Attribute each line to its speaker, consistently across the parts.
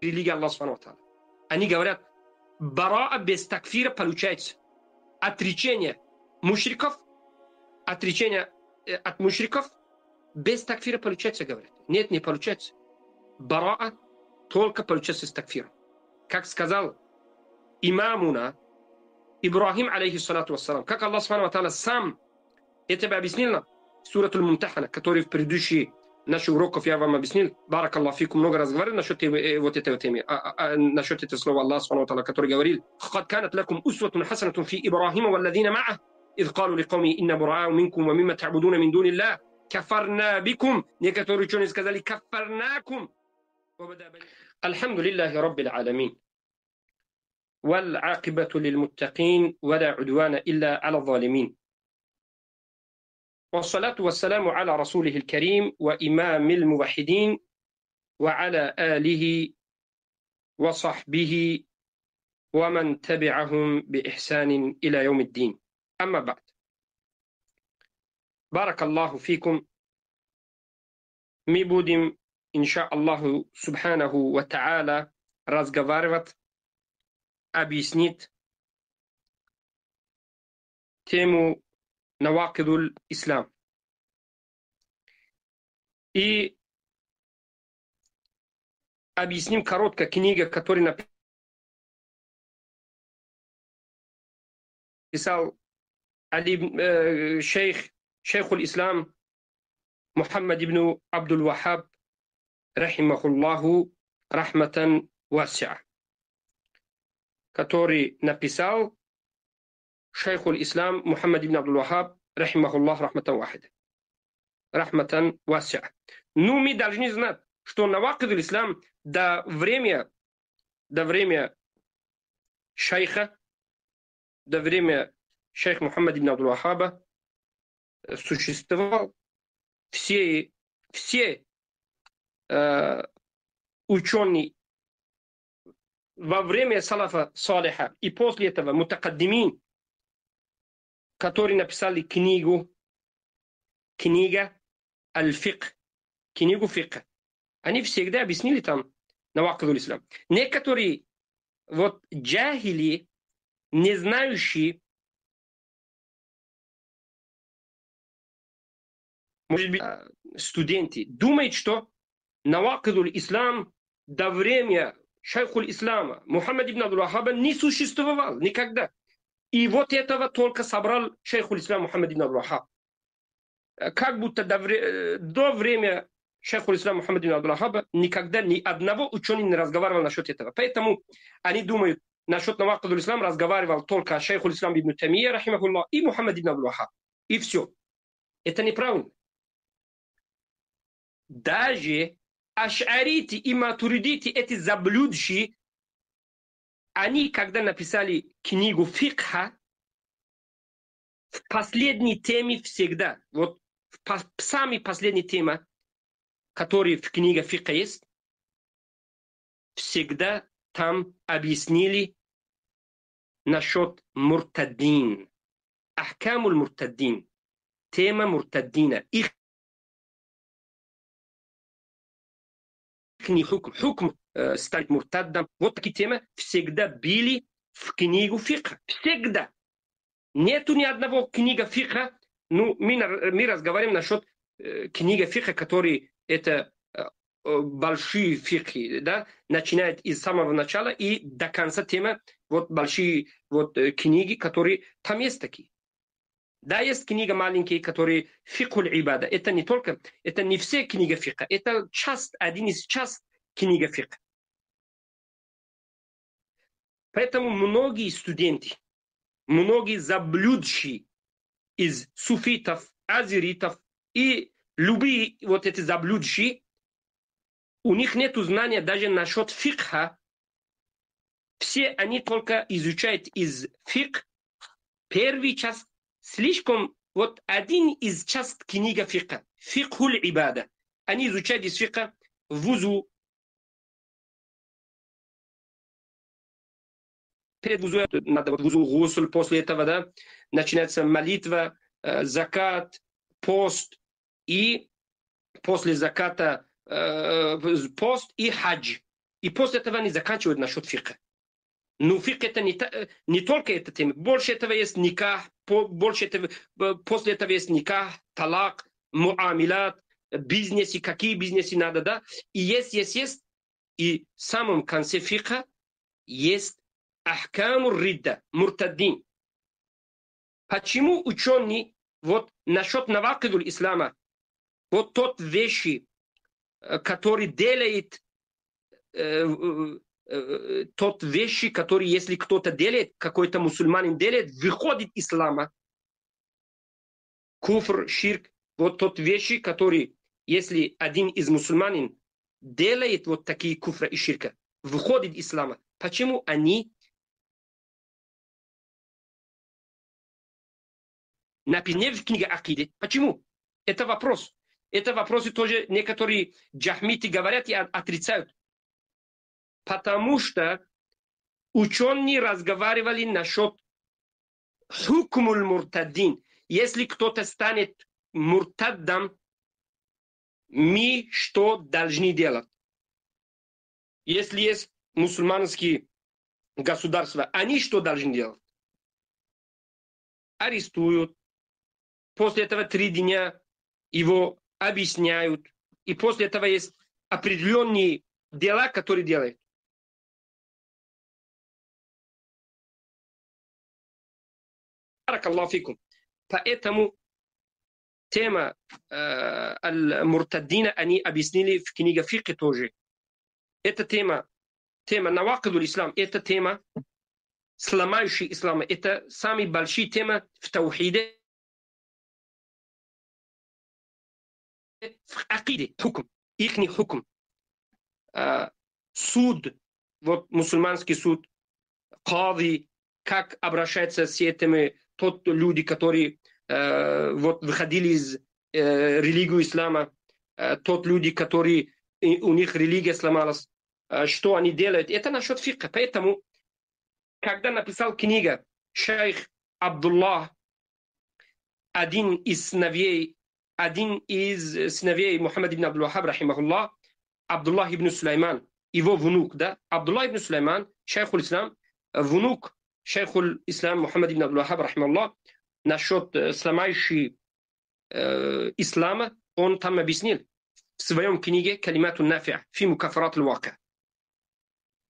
Speaker 1: религии Аллаха Субхану ва Тааля. Они говорят, бараа без такфира получается. Отречение мушриков, отречение от мушриков без такфира получается, говорят. Нет, не получается. Бараа только получается с такфиром. Как сказал имамуна Ибрахим, алейхиссалату вассалам, как Аллах Субхану ва Тааля сам это объяснил нам в сурату Аль-Мумтахана, который в предыдущие наших уроков я вам объяснил. Баракаллаху фикум, много раз говорил насчет вот этой темы, насчет этого слова Аллаха Субхану ва Тааля, который говорил: «Хад канат лакум усватун хасанатун фи Ибрахима валладзина ма'ах, إذ قالوا لقومهم إنا براء منكم ومما تعبدون من دون الله كفرنا بكم». Некоторые ученые сказали كفرناكم. الحمد لله رب العالمين والعاقبة للمتقين ولا عدوان إلا على الظالمين. والصلاة والسلام على رسوله الكريم وإمام الموحدين وعلى آله وصحبه ومن تبعهم بإحسان إلى يوم الدين. أما بعد. بارك الله فيكم. Mi budem, inša Allahu subhanahu wa ta'ala, razgovarati, объяснить тему Навакидуль Ислам. И объясним короткая книга, которую написал шейхуль Ислам Мухаммад ибн Абдул Вахаб, рахимахуллаху рахматан васиа, который написал шейхуль Ислам Мухаммад ибн Абдул Вахаб, рахимахуллах рахматан вахида, рахматан васиа. Ну, мы должны знать, что Навакидуль Ислам до время шейха, до время шейха Мухаммада ибн Абдул Вахаба существовал. Все ученые во время салафа салиха и после этого мутакаддимин, которые написали книга аль-фикх, книгу фикха, они всегда объяснили там Навакидуль Ислам. Некоторые вот джахили, не знающие, может быть, студенты, думают, что Навакидуль Ислам до времени шейхуль Ислама Мухаммад ибн Абдул Вахаба не существовал никогда. И вот этого только собрал шейхуль Ислам Мухаммад ибн Абдул Вахаб. Как будто до времени шейхуль Ислам Мухаммад ибн Абдул Вахаба никогда ни одного ученого не разговаривал насчет этого. Поэтому они думают, насчет Навакидуль Ислам разговаривал только шейхуль Ислам ибн Тамия, рахимахуллах, и Мухаммад ибн Абдул Вахаб. И все. Это неправильно. Даже аш'арити и матуридити, эти заблудшие, они, когда написали книгу фикха, в последней теме всегда, вот в самой последней теме, которая в книге фикха есть, всегда там объяснили насчет муртаддин. Ахкамуль муртаддин. Тема муртаддина. Их хукм стать муртаддом. Вот такие темы всегда были в книгу фикха. Всегда. Нету ни одного книга фикха. Ну, мы разговариваем насчет книги фикха, которые это большие фикхи, да, начинает из самого начала и до конца темы, вот большие вот книги, которые там есть такие. Да, есть книга маленькие, которые фикхуль ибада. Это не только, это не все книги фикха, это один из часть книги фикха. Поэтому многие студенты, многие заблудшие из суфитов, азеритов и любые вот эти заблудшие, у них нет знания даже насчет фикха. Все они только изучают из фикх первый час. Слишком вот один из часть книги фикха, фикхуль ибада. Они изучают из фикха вузу. Перед вузу надо вот вузу гусуль, после этого, да, начинается молитва, закат, пост, и после заката пост и хадж. И после этого они заканчивают насчет фика. Но фик это не только эта тема. Больше этого есть никах, больше этого, после этого есть никах, талак, муамилат, бизнесы, какие бизнесы надо, да. И есть. И в самом конце фика есть ахкаму ридда, муртаддин. Почему ученые вот насчет навакидуль ислама, вот тот вещи, который делает тот вещи, который, если кто-то делает, какой-то мусульманин делает, выходит из ислама. Куфр, ширк, вот тот вещи, которые, если один из мусульманин делает вот такие куфра и ширка, выходит из ислама. Почему они написаны в книге Акиды? Почему? Это вопрос. Это вопросы тоже некоторые джахмиты говорят и отрицают. Потому что ученые разговаривали насчет хукмуль муртаддин. Если кто-то станет муртаддом, мы что должны делать? Если есть мусульманские государства, они что должны делать? Арестуют. После этого 3 дня его объясняют. И после этого есть определенные дела, которые делают. Баракаллаху фикум. Поэтому тема аль-муртаддина они объяснили в книге фикх тоже. Эта тема навакидуль ислам, эта тема сломающая ислам. Это самая большая тема в таухиде, в акиде, хукм, ихний хукм. Суд, вот мусульманский суд, кади, как обращаются с этими тот люди, которые вот выходили из религии ислама, тот люди, которые у них религия сломалась, что они делают. Это насчет фикха. Поэтому, когда написал книга шейх Абдуллах, один из сыновей Мухаммад ибн Абдул-Вахаб, рахимахуллах, Абдуллах ибн Сулейман, его внук, да, Абдуллах ибн Сулейман, шейхуль ислам, внук шейхуль ислам Мухаммад ибн Абдул-Вахаб, рахимахуллах, насчет сломающей ислама, он там объяснил в своем книге «Калимату нафи'а» фи мукафарат аль-ваки'.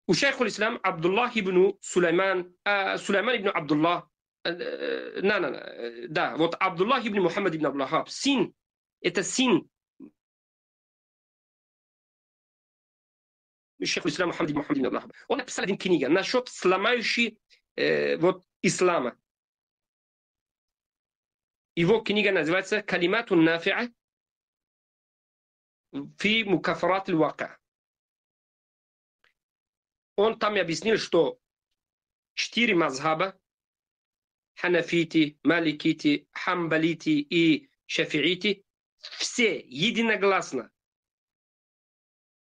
Speaker 1: У шейхуль ислам Абдуллах ибн Сулейман, Сулейман ибн Абдуллах, да, вот Абдуллах ибн Мухаммад ибн Абдул-Вахаб, сын, это сын шейх ислам Мухаммад ибн Абдул-Вахаб. Он написал один книгу насчет сломающей вот ислама. Его книга называется «Калимату нафи'а фи мукафарат аль-ваки'». Он там объяснил, что 4 мазхаба, ханафити, маликити, хамбалити и шафиити, все единогласно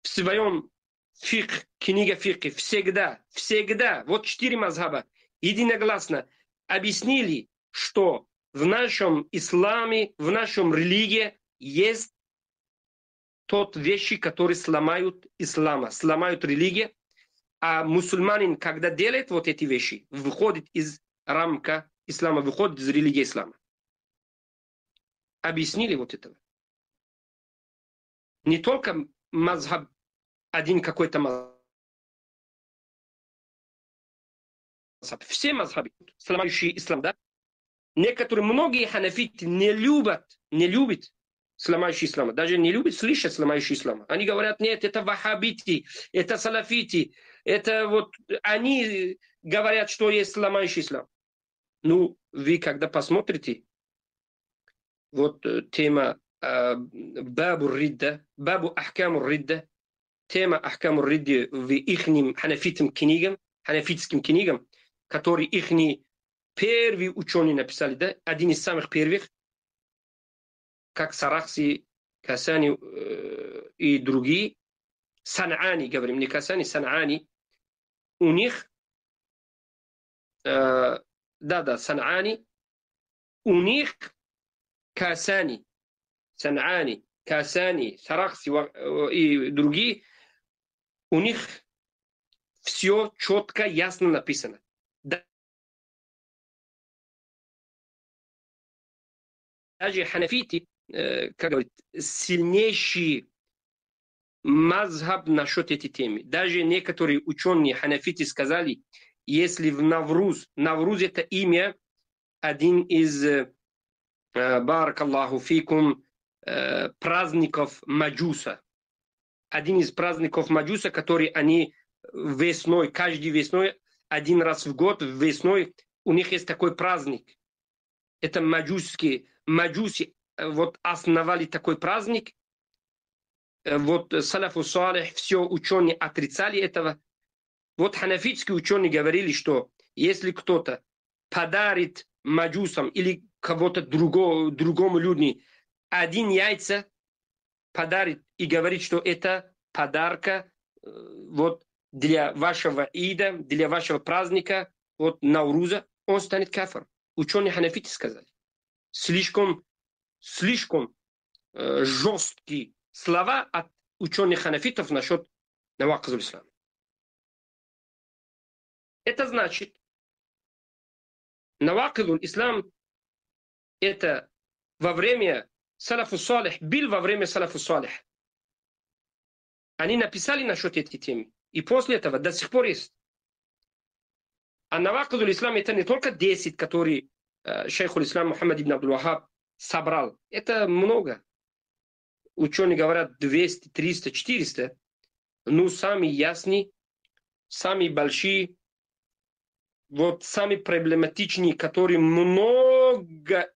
Speaker 1: в своем книга фикх всегда, вот 4 мазхаба единогласно объяснили, что в нашем исламе, в нашем религии есть тот вещи, которые сломают ислама, сломают религию, а мусульманин, когда делает вот эти вещи, выходит из рамка ислама, выходит из религии ислама. Объяснили вот этого. Не только мазхаб, один какой-то мазхаб. Все мазхабы, сломающие ислам, да? Многие ханафиты не любят сломающий ислам, даже не любят слышать сломающий ислам. Они говорят, нет, это ваххабиты, это салафиты, это вот они говорят, что есть сломающий ислам. Ну, вы когда посмотрите, вот тема бабу ридда, бабу ахкаму ридда, тема ахкаму ридда в ихним ханафитским книгам, которые ихние первые ученые написали, да, один из самых первых, как Сарахси, Касани и другие, Санаани, говорим, не Касани, Санаани, у них, Санаани, у них Касани, Санаани, Касани, Сарахси и другие, у них все четко, ясно написано. Даже ханафиты, как говорит, сильнейший мазхаб насчет этой темы. Даже некоторые ученые ханафиты сказали, если в Навруз это имя, один из, баракаллаху фикум, праздников Маджуса. Один из праздников Маджуса, который они весной, каждой весной, один раз в год, весной, у них есть такой праздник. Это маджуси вот основали такой праздник. Вот салафу салих, все ученые отрицали этого. Вот ханафитские ученые говорили, что если кто-то подарит маджусам или кого-то другому людям один яйца, подарит и говорит, что это подарка вот для вашего ида, для вашего праздника, вот Науруза, он станет кафир. Ученые ханафиты сказали. Слишком жесткие слова от ученых ханафитов насчет навакизуль ислама. Это значит, навакизуль ислам это во время салафу салих, был во время салафу салих. Они написали насчет этой темы. И после этого до сих пор есть. А навакизуль ислам это не только 10, которые шейх ислам Мухаммад ибн Абдул Вахаб собрал. Это много. Ученые говорят 200, 300, 400. Но самые ясные, самые большие, вот самые проблематичные, которые много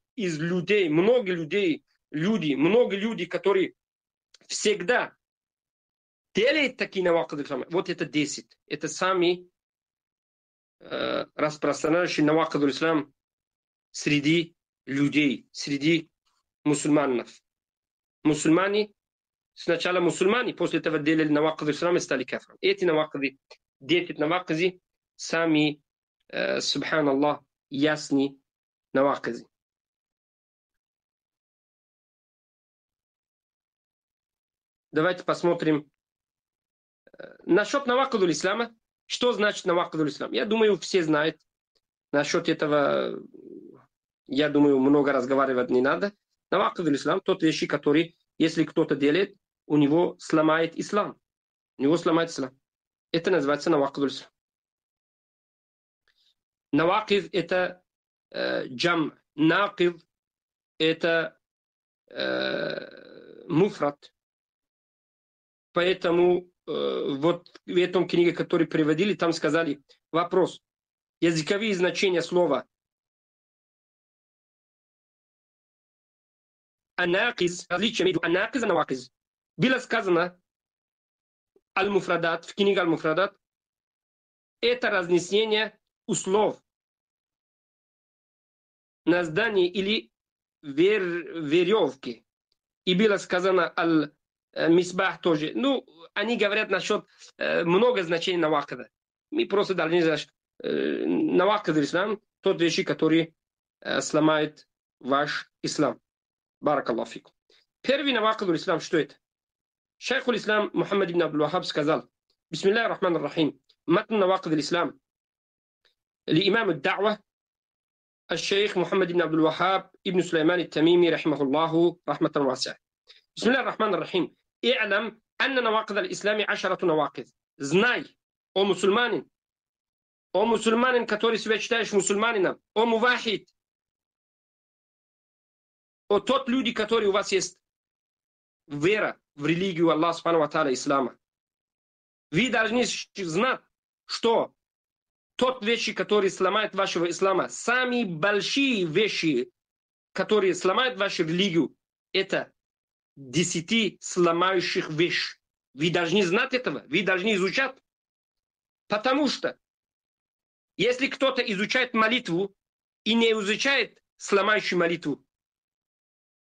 Speaker 1: люди, которые всегда делают такие навакизуль ислам. Вот это 10. Это самые распространенные навакизуль ислам среди людей, среди мусульманов. Мусульмане, сначала мусульмане, после этого делали навакизуль ислам и стали кафиром. Эти навакизы, 10 навакизы, сами, субханаллах, ясные навакизы. Давайте посмотрим насчет навакизуль ислама. Что значит навакизуль ислам? Я думаю, все знают. Насчет этого, я думаю, много разговаривать не надо. Навакизуль ислам, тот вещи, которые, если кто-то делает, у него сломает ислам. У него сломает ислам. Это называется навакизуль ислам. Навакиз это джам. Накиз это муфрат. Поэтому вот в этом книге, которую приводили, там сказали вопрос. Языковые значения слова анакиз, различие между анакиз и навакиз. Было сказано аль-муфрадат, в книге аль-муфрадат, это разнесение услов на здании или веревке. И было сказано аль-мисбах тоже. Ну, они говорят насчет много значений навакида. Мы просто должны знать, навакид ислам, тот вещи, которые сломают ваш ислам. Баракаллаху фикум. Первый навакид ислам, что это? Шейх ислам Мухаммад ибн Абдул Вахаб сказал: Бисмиллахи рахмани рахим. Матн навакид ислам. لإمام الدعوة الشيخ محمد بن عبد الوهاب ابن سليمان التميمي رحمه الله رحمة واسعة. بسم الله الرحمن الرحيم. اعلم أن نواقض الإسلام 10 نواقض. Знай, о мусульманин, который себя считаешь мусульманином, о мувахид, о тот люди, которые у вас есть вера в религию Аллаха Субхану ва Тааля ислама. Вы должны знать, что тот вещи, которые сломают вашего ислама, самые большие вещи, которые сломают вашу религию, это 10 сломающих вещей. Вы должны знать этого, вы должны изучать. Потому что если кто-то изучает молитву и не изучает сломающую молитву,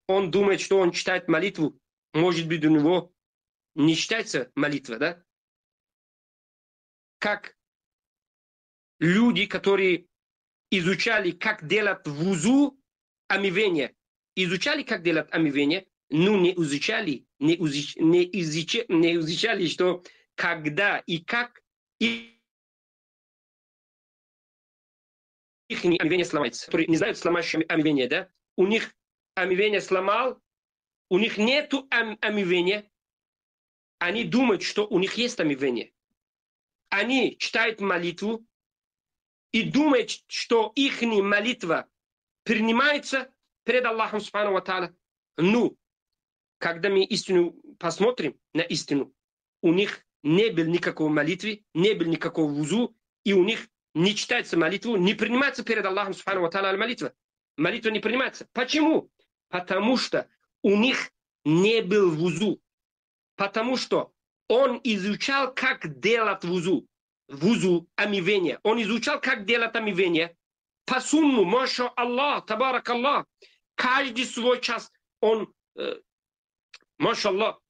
Speaker 1: он думает, что он читает молитву, может быть, у него не считается молитва, да? Как люди, которые изучали, как делать вузу, омывение, изучали, как делать омывение, но не изучали, что когда и как, и их омовение сломается, которые не знают сломающее омовение, да? У них омовение сломал, у них нету омовения, они думают, что у них есть омовение. Они читают молитву и думают, что их молитва принимается перед Аллахом Субхану ва Тааля. Ну, когда мы истину посмотрим на истину, у них не было никакой молитвы, не было никакого вузу, и у них не читается молитву, не принимается перед Аллахом Субхану ва Тааля молитва. Молитва не принимается. Почему? Потому что у них не был вузу. Потому что он изучал, как делать вузу. Вузу, омовение. Он изучал, как делать омовение. По сунну, маша Аллах, табарак Аллах. Каждый свой час он, маша Аллах,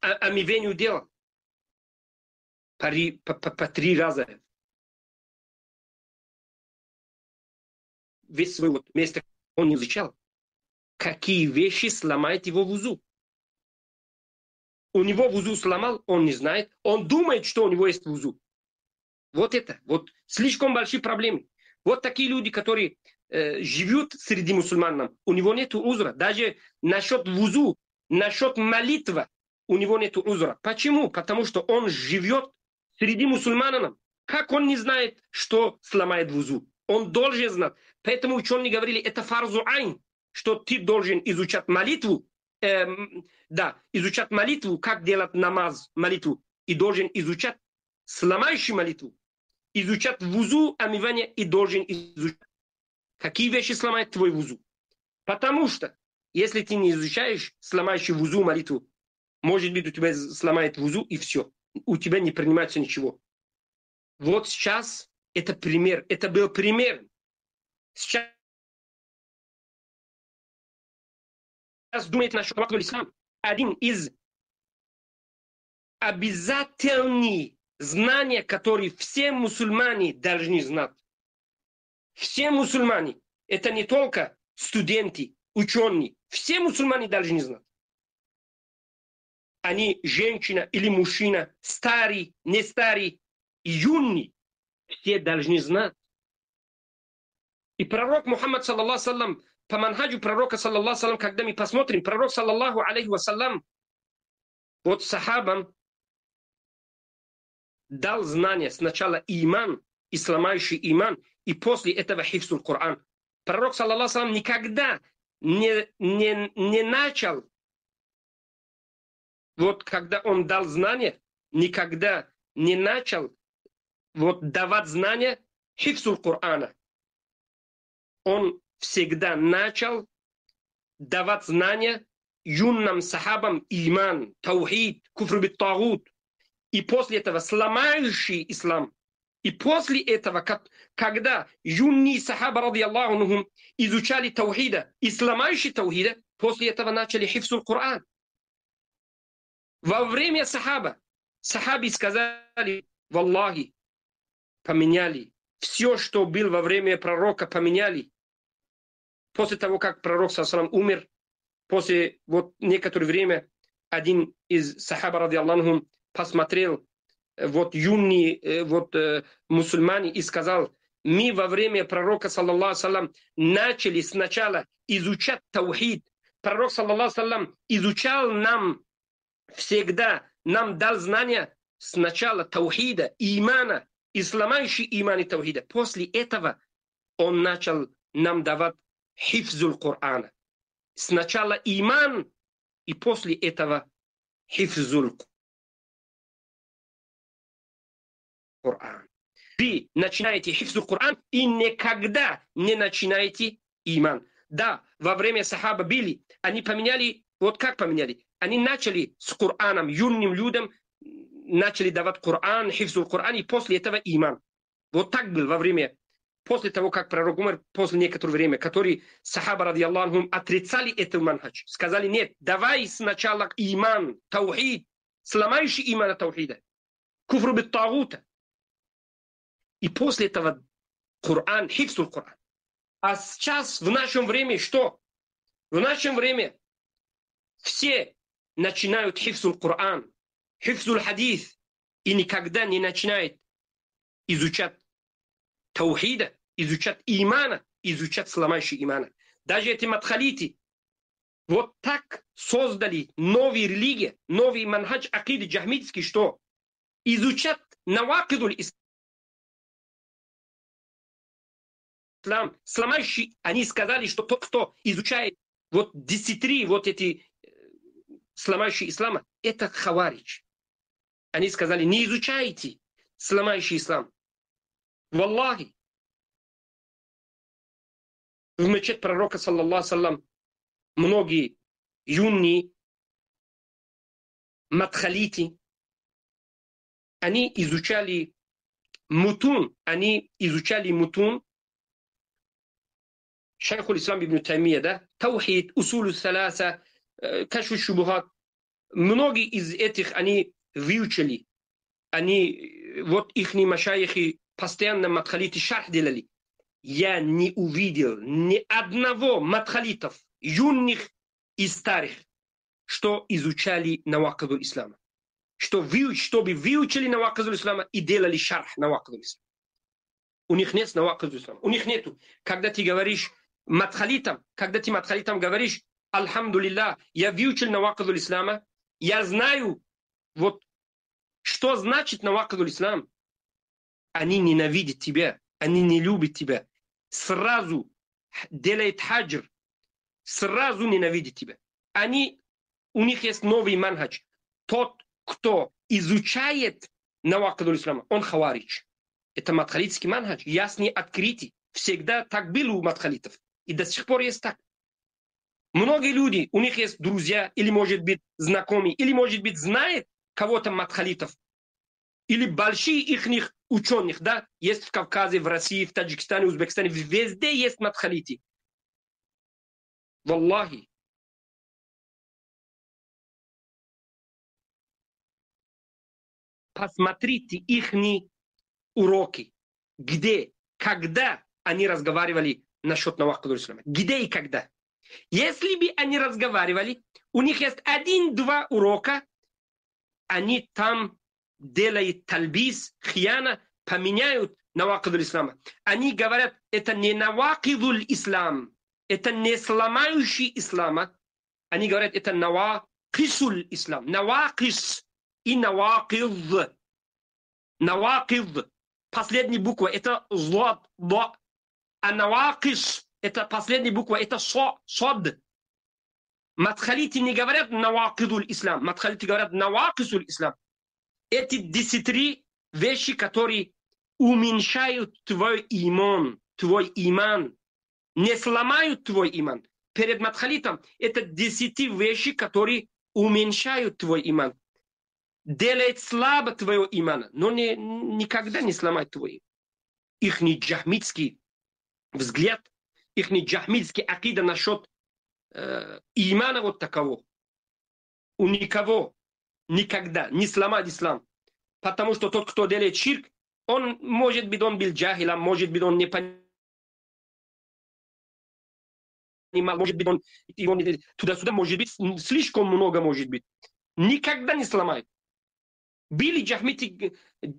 Speaker 1: омовению делал. По 3 раза. Весь свой вот место он не изучал. Какие вещи сломают его вузу? У него вузу сломал, он не знает. Он думает, что у него есть вузу. Вот это. Вот слишком большие проблемы. Вот такие люди, которые живут среди мусульман, у него нет узра. Даже насчет вузу, насчет молитвы у него нет узра. Почему? Потому что он живет среди мусульман. Как он не знает, что сломает вузу? Он должен знать. Поэтому ученые говорили, это фарзу айн, что ты должен изучать молитву, изучать молитву, как делать намаз, молитву, и должен изучать сломающую молитву, изучать вузу, омывание, и должен изучать, какие вещи сломают твой вузу. Потому что, если ты не изучаешь сломающую вузу, молитву, может быть, у тебя сломает вузу, и все. У тебя не принимается ничего. Вот сейчас это пример. Это был пример. Сейчас думает насчет ислам. Один из обязательных знаний, которые все мусульмане должны знать. Все мусульмане. Это не только студенты, ученые. Все мусульмане должны знать. Они женщина или мужчина, старый, не старый, юный. Все должны знать. И пророк Мухаммад, саллаллаху саллям, по манхаджу пророка, саллаллаху саллям, когда мы посмотрим, пророк, саллаллаху алейхи вассалям, вот сахабам дал знание сначала иман, исламающий иман, и после этого хифсуль Коран. Пророк, саллаллаху саллям, никогда не начал, вот когда он дал знание, никогда не начал вот давать знания хифсуль Корана. Он всегда начал давать знания юным сахабам иман, таухид, куфр бит тагут. И после этого сломающий ислам. И после этого, когда юные сахаба, ради Аллаху анхум, изучали таухида и сломающий таухида, после этого начали хифсуль Коран. Во время сахаби сказали, валлахи, поменяли. Все, что было во время пророка, поменяли. После того, как пророк саллаллаху умер, после вот некоторое время, один из сахаба, ради Аллаху анхум, посмотрел вот юные мусульмане и сказал, мы во время пророка, саллаллаху саллям, начали сначала изучать таухид. Пророк, саллаллаху саллям, изучал нам всегда, нам дал знания сначала таухида, имана, исламающий иман и таухида. После этого он начал нам давать хифзуль Корана. Сначала иман, и после этого хифзуль Коран. Вы начинаете хифзуль Коран и никогда не начинаете иман. Да, во время сахаба были, они поменяли, вот как поменяли? Они начали с Кораном, юным людям начали давать Коран, хифзуль Коран, и после этого иман. Вот так было во время, после того, как пророк умер, после некоторого времени, которые сахаба, ради Аллаху анхум, отрицали этот манхадж. Сказали, нет, давай сначала иман, таухид, сломающий имана таухида, куфру бит тагута. И после этого Коран, хифзуль Коран. А сейчас, в нашем времени, что? В нашем времени все начинают хифзуль Коран, хифзуль хадис, и никогда не начинают изучать таухида, изучать имана, изучать сломающие имана. Даже эти мадхалиты вот так создали новые религии, новый манхадж акиды джахмидский, что изучат навакидуль ислам, сломающий, они сказали, что тот, кто изучает вот десятри, вот эти сломающие ислама, это хаварич. Они сказали, не изучайте сломающий ислам. Валлахи, в мечеть пророка, саллаллаху саллям, многие юные мадхалити, они изучали мутун, шейх аль-Ислам ибн Таймия, да, таухид, усулу саласа, кашфу шубухат. Многие из этих они выучили. Они, вот их машайихи постоянно мадхалиты шарх делали. Я не увидел ни одного мадхалитов, юных и старых, что изучали навакидуль ислама. Чтобы выучили навакидуль ислама и делали шарх навакидуль ислама. У них нет навакидуль ислама. У них нету. Когда ты говоришь мадхалитам, говоришь, альхамдулилля, я выучил навакидуль ислама, я знаю, вот, что значит навакидуль ислам. Они ненавидят тебя, они не любят тебя. Сразу делает хаджр, сразу ненавидит тебя. У них есть новый манхадж. Тот, кто изучает навакидуль ислама, он хаварич. Это мадхалитский манхадж, ясный, открытый. Всегда так было у мадхалитов. И до сих пор есть так. Многие люди, у них есть друзья, или, может быть, знакомые, или, может быть, знает кого-то мадхалитов, или большие ихних ученых, да, есть в Кавказе, в России, в Таджикистане, в Узбекистане, везде есть мадхалити. Валлахи. Посмотрите ихние уроки, где, когда они разговаривали насчет навакидуль ислама. Где и когда. Если бы они разговаривали, у них есть 1-2 урока, они там делают тальбис, хияна, поменяют навакидуль ислама. Они говорят, это не навакидуль ислам, это не сломающий ислама. Они говорят, это навакисуль ислам. Навакис и навакид. Навакид. Последняя буква, это злот, а навакис, это последняя буква, это сод. Мадхалити не говорят навакидуль ислам, мадхалити говорят навакисуль ислам. Эти 10 вещи, которые уменьшают твой иман, не сломают твой иман. Перед мадхалитом это 10 вещи, которые уменьшают твой иман. Делает слабо твоего имана, но никогда не сломает твой. Ихний джахмидский взгляд, ихний джахмидский акида насчет имана вот такого. У никого никогда не сломает ислам. Потому что тот, кто делает ширк, он, может быть, он был джахилом, может быть, он не понимал, может быть, он туда-сюда, может быть, слишком много, может быть. Никогда не сломает. Были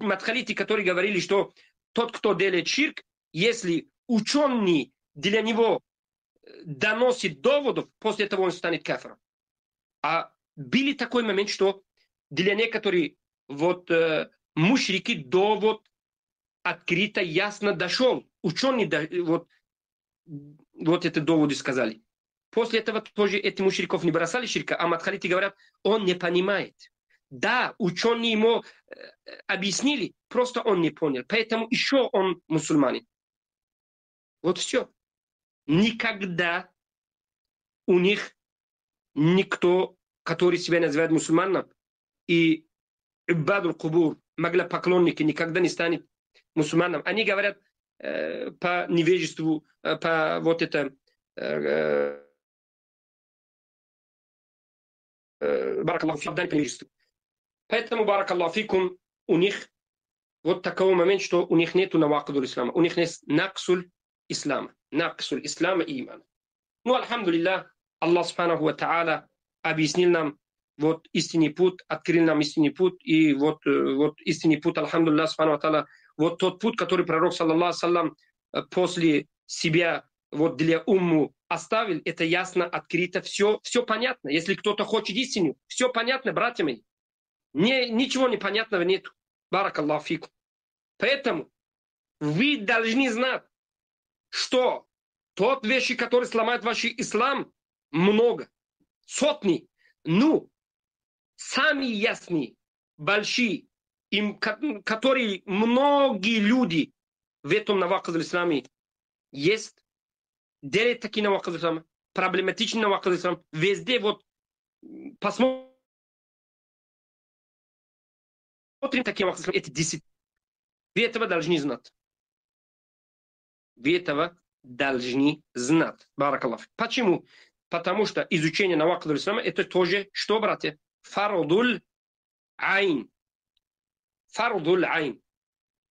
Speaker 1: мадхалити, которые говорили, что тот, кто делает ширк, если ученый для него доносит доводов, после этого он станет кафиром. А был такой момент, что для некоторых вот мушрики довод открыто, ясно дошел. Ученые вот эти доводы сказали. После этого тоже эти мушриков не бросали ширка, а мадхалити говорят, он не понимает. Да, ученые ему объяснили, просто он не понял. Поэтому еще он мусульманин. Вот все. Никогда у них никто, который себя называет мусульманом, и ибадуль кубур, поклонники, никогда не станет мусульманом. Они говорят по невежеству, по вот это баракаллаху фикум, по невежеству. Поэтому баракаллаху фикум, у них вот такой момент, что у них нету навакидуль ислама, у них нет наксуль ислама и имана. Ну, альхамдулилля, Аллах субханаху ва та'аля объяснил нам вот истинный путь, открыл нам истинный путь, и вот истинный путь, альхамдулилля, субханаху ва та'аля, вот тот путь, который пророк, саллаллаху саллям, после себя вот для умму оставил, это ясно, открыто, все понятно. Если кто-то хочет истину, все понятно, братья мои. Ничего непонятного нет. Баракаллаху фикум. Поэтому вы должны знать, что тот вещи, которые сломают ваш ислам, много. Сотни. Ну, самые ясные, большие, которые многие люди в этом наваказ исламе есть, делают такие наваказ ислама, проблематичные наваказ ислама. Везде вот посмотрим такие наваказ ислама, эти 10. Вы этого должны знать. Вы этого должны знать. Баракаллаху. Почему? Потому что изучение наваказ ислама это тоже, что, братья? Фардуль айн. Фардуль айн.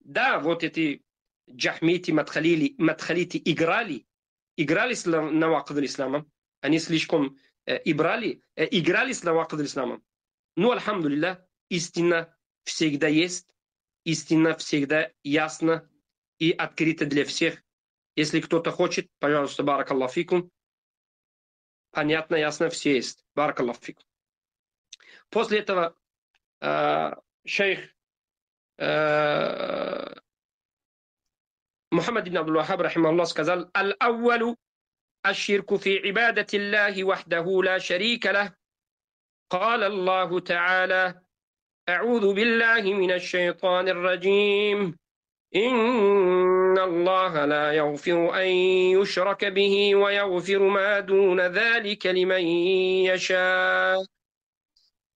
Speaker 1: Да, вот эти джахмити, мадхалити играли с наваказ исламом. Они слишком играли с наваказ исламом. Но, альхамдулилля, истина всегда есть, истина всегда ясна и открыта для всех. Если кто-то хочет, пожалуйста, баракаллаху фикум. Понятно, ясно, все есть. Баракаллаху фикум. После этого шейх Мухаммад ибн Абдул-Ваххаб, рахимахуллах, сказал: «Аль-аввалу аш-ширку фи ибадати Аллахи вахдаху ла шарика лах. قال الله تعالى: أعوذ بالله من الشيطان الرجيم. إن الله لا يغفر أن يشرك به ويغفر ما دون ذلك لمن يشاء.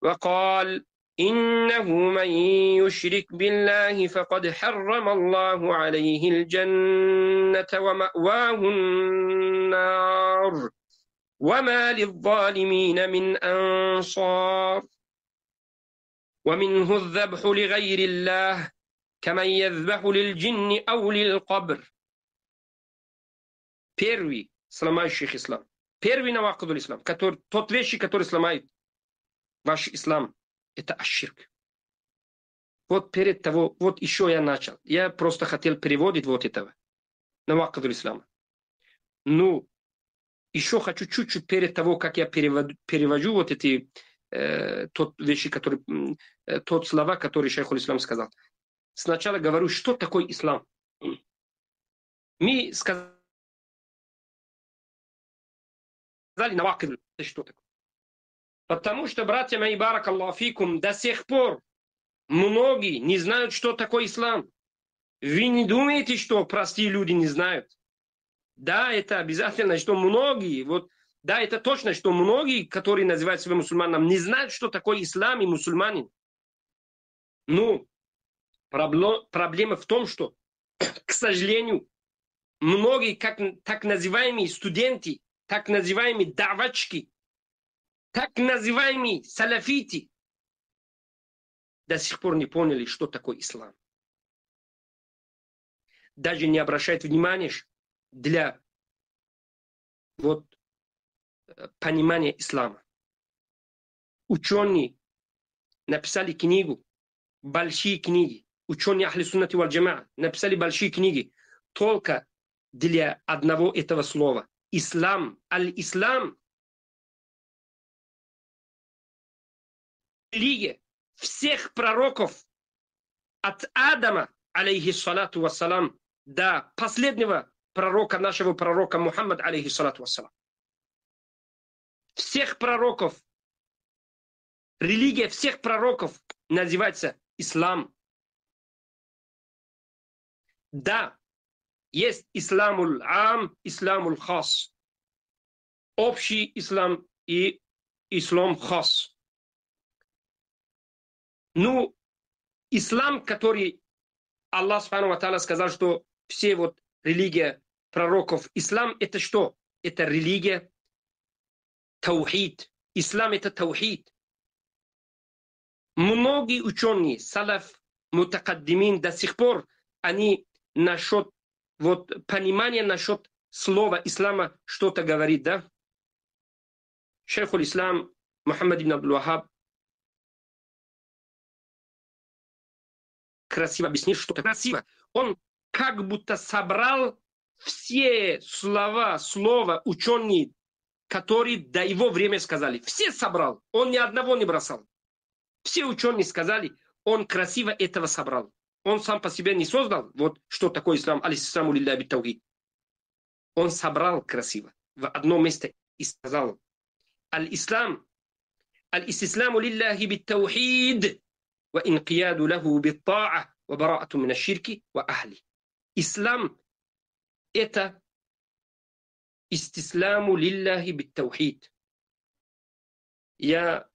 Speaker 1: وقال: إنه من يشرك بالله فقد حرم الله عليه الجنة ومأواه النار وما للظالمين من أنصار. ومنه الذبح لغير الله كمن يذبح للجن أو للقبر». Первый сломающий ислам. Первый навакадуль ислам. Тот вещи, который сломает ваш ислам, это аширк. Вот перед того, вот еще я начал. Я просто хотел переводить вот этого. Навакадуль ислама. Ну, еще хочу чуть-чуть перед того, как я перевожу вот эти тот вещи, которые, тот слова, которые шейх ислам сказал. Сначала говорю, что такое ислам. Мы сказали навакадуль, это что такое? Потому что, братья мои, баракаллаху фикум, до сих пор многие не знают, что такое ислам. Вы не думаете, что простые люди не знают? Да, это обязательно, что многие, да, это точно, что многие, которые называют себя мусульманами, не знают, что такое ислам и мусульманин. Ну, проблема в том, что, к сожалению, многие, как так называемые студенты, так называемые давачки, так называемые салафиты, до сих пор не поняли, что такое ислам. Даже не обращают внимания для понимания ислама. Ученые написали книгу, большие книги. Ученые Ахли Суннати валь Джамаа написали большие книги только для одного этого слова. Ислам, аль-ислам, религия всех пророков от Адама, алейхиссалату вассалам, до последнего пророка, нашего пророка Мухаммада, алейхиссалату вассалам. Всех пророков, религия всех пророков называется ислам. Да, есть исламуль ам, исламуль хас. Общий ислам и ислам хас. Ну, ислам, который Аллах Субхану ва Тааля сказал, что все религия пророков, ислам это что? Это религия таухид. Ислам это таухид. Многие ученые, салаф, мутакаддимин, до сих пор они насчет понимания насчет слова ислама что-то говорит, да? Шейхуль ислам Мухаммад ибн Абдул-Ваххаб красиво объяснил, что это красиво. Он как будто собрал все слова ученые, которые до его времени сказали. Все собрал. Он ни одного не бросал. Все ученые сказали, он красиво этого собрал. Он сам по себе не создал, вот что такое ислам, алиссаму лилля бит-таухид. Он собрал красиво в одном месте и сказал, аль-ислам, аль-истисламу лилляхи бит-таухид, ва инқияду лаху бит-та'a, ва бараату мин аш-ширки ва ахли. Ислам – это истисламу лилляхи бит-таухид. Я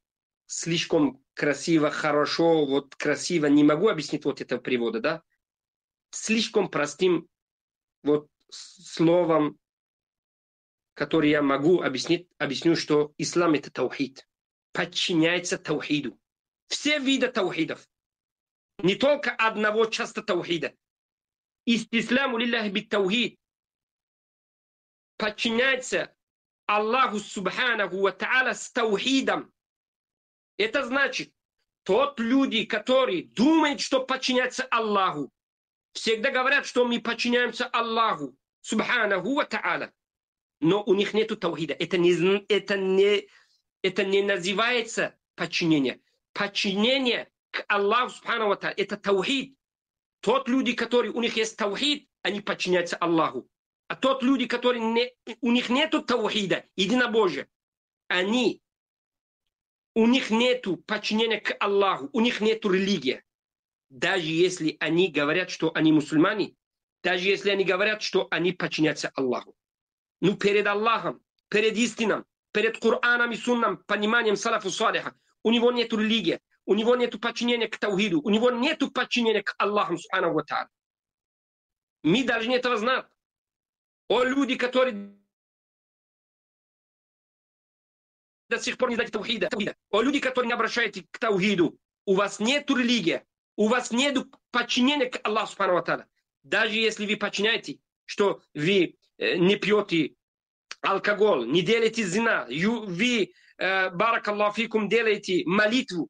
Speaker 1: слишком красиво, хорошо, вот красиво не могу объяснить вот этого перевода, да? Слишком простым вот словом, который я могу объяснить, объясню, что ислам это таухид. Подчиняется таухиду. Все виды таухидов. Не только одного часто таухида. Истисламу лилляхи бит таухид. Подчиняется Аллаху субханаху ва та'аля с таухидом. Это значит, тот люди, которые думают, что подчиняются Аллаху, всегда говорят, что мы подчиняемся Аллаху, субханаху ва та'аля. Но у них нету таухида. Это не называется подчинение. Подчинение к Аллаху, субханаху ва та'аля, это таухид. Тот люди, которые у них есть таухид, они подчиняются Аллаху. А тот люди, которые у них нету таухида, единобожия, у них нету подчинения к Аллаху, у них нету религии. Даже если они говорят, что они мусульмане, даже если они говорят, что они подчиняются Аллаху. Но перед Аллахом, перед истином, перед Кораном и Сунном, пониманием салафу салиха, у него нету религии, у него нету подчинения к таухиду, у него нету подчинения к Аллаху субханаху ва та'аля. Мы должны этого знать. О люди, которые до сих пор не знаете таухида. О люди, которые не обращаетесь к таухиду. У вас нет религии. У вас нет подчинения к Аллаху субхану ва та'аля. Даже если вы подчиняете, что вы не пьете алкоголь, не делаете зина, вы, баракаллаху фикум, делаете молитву,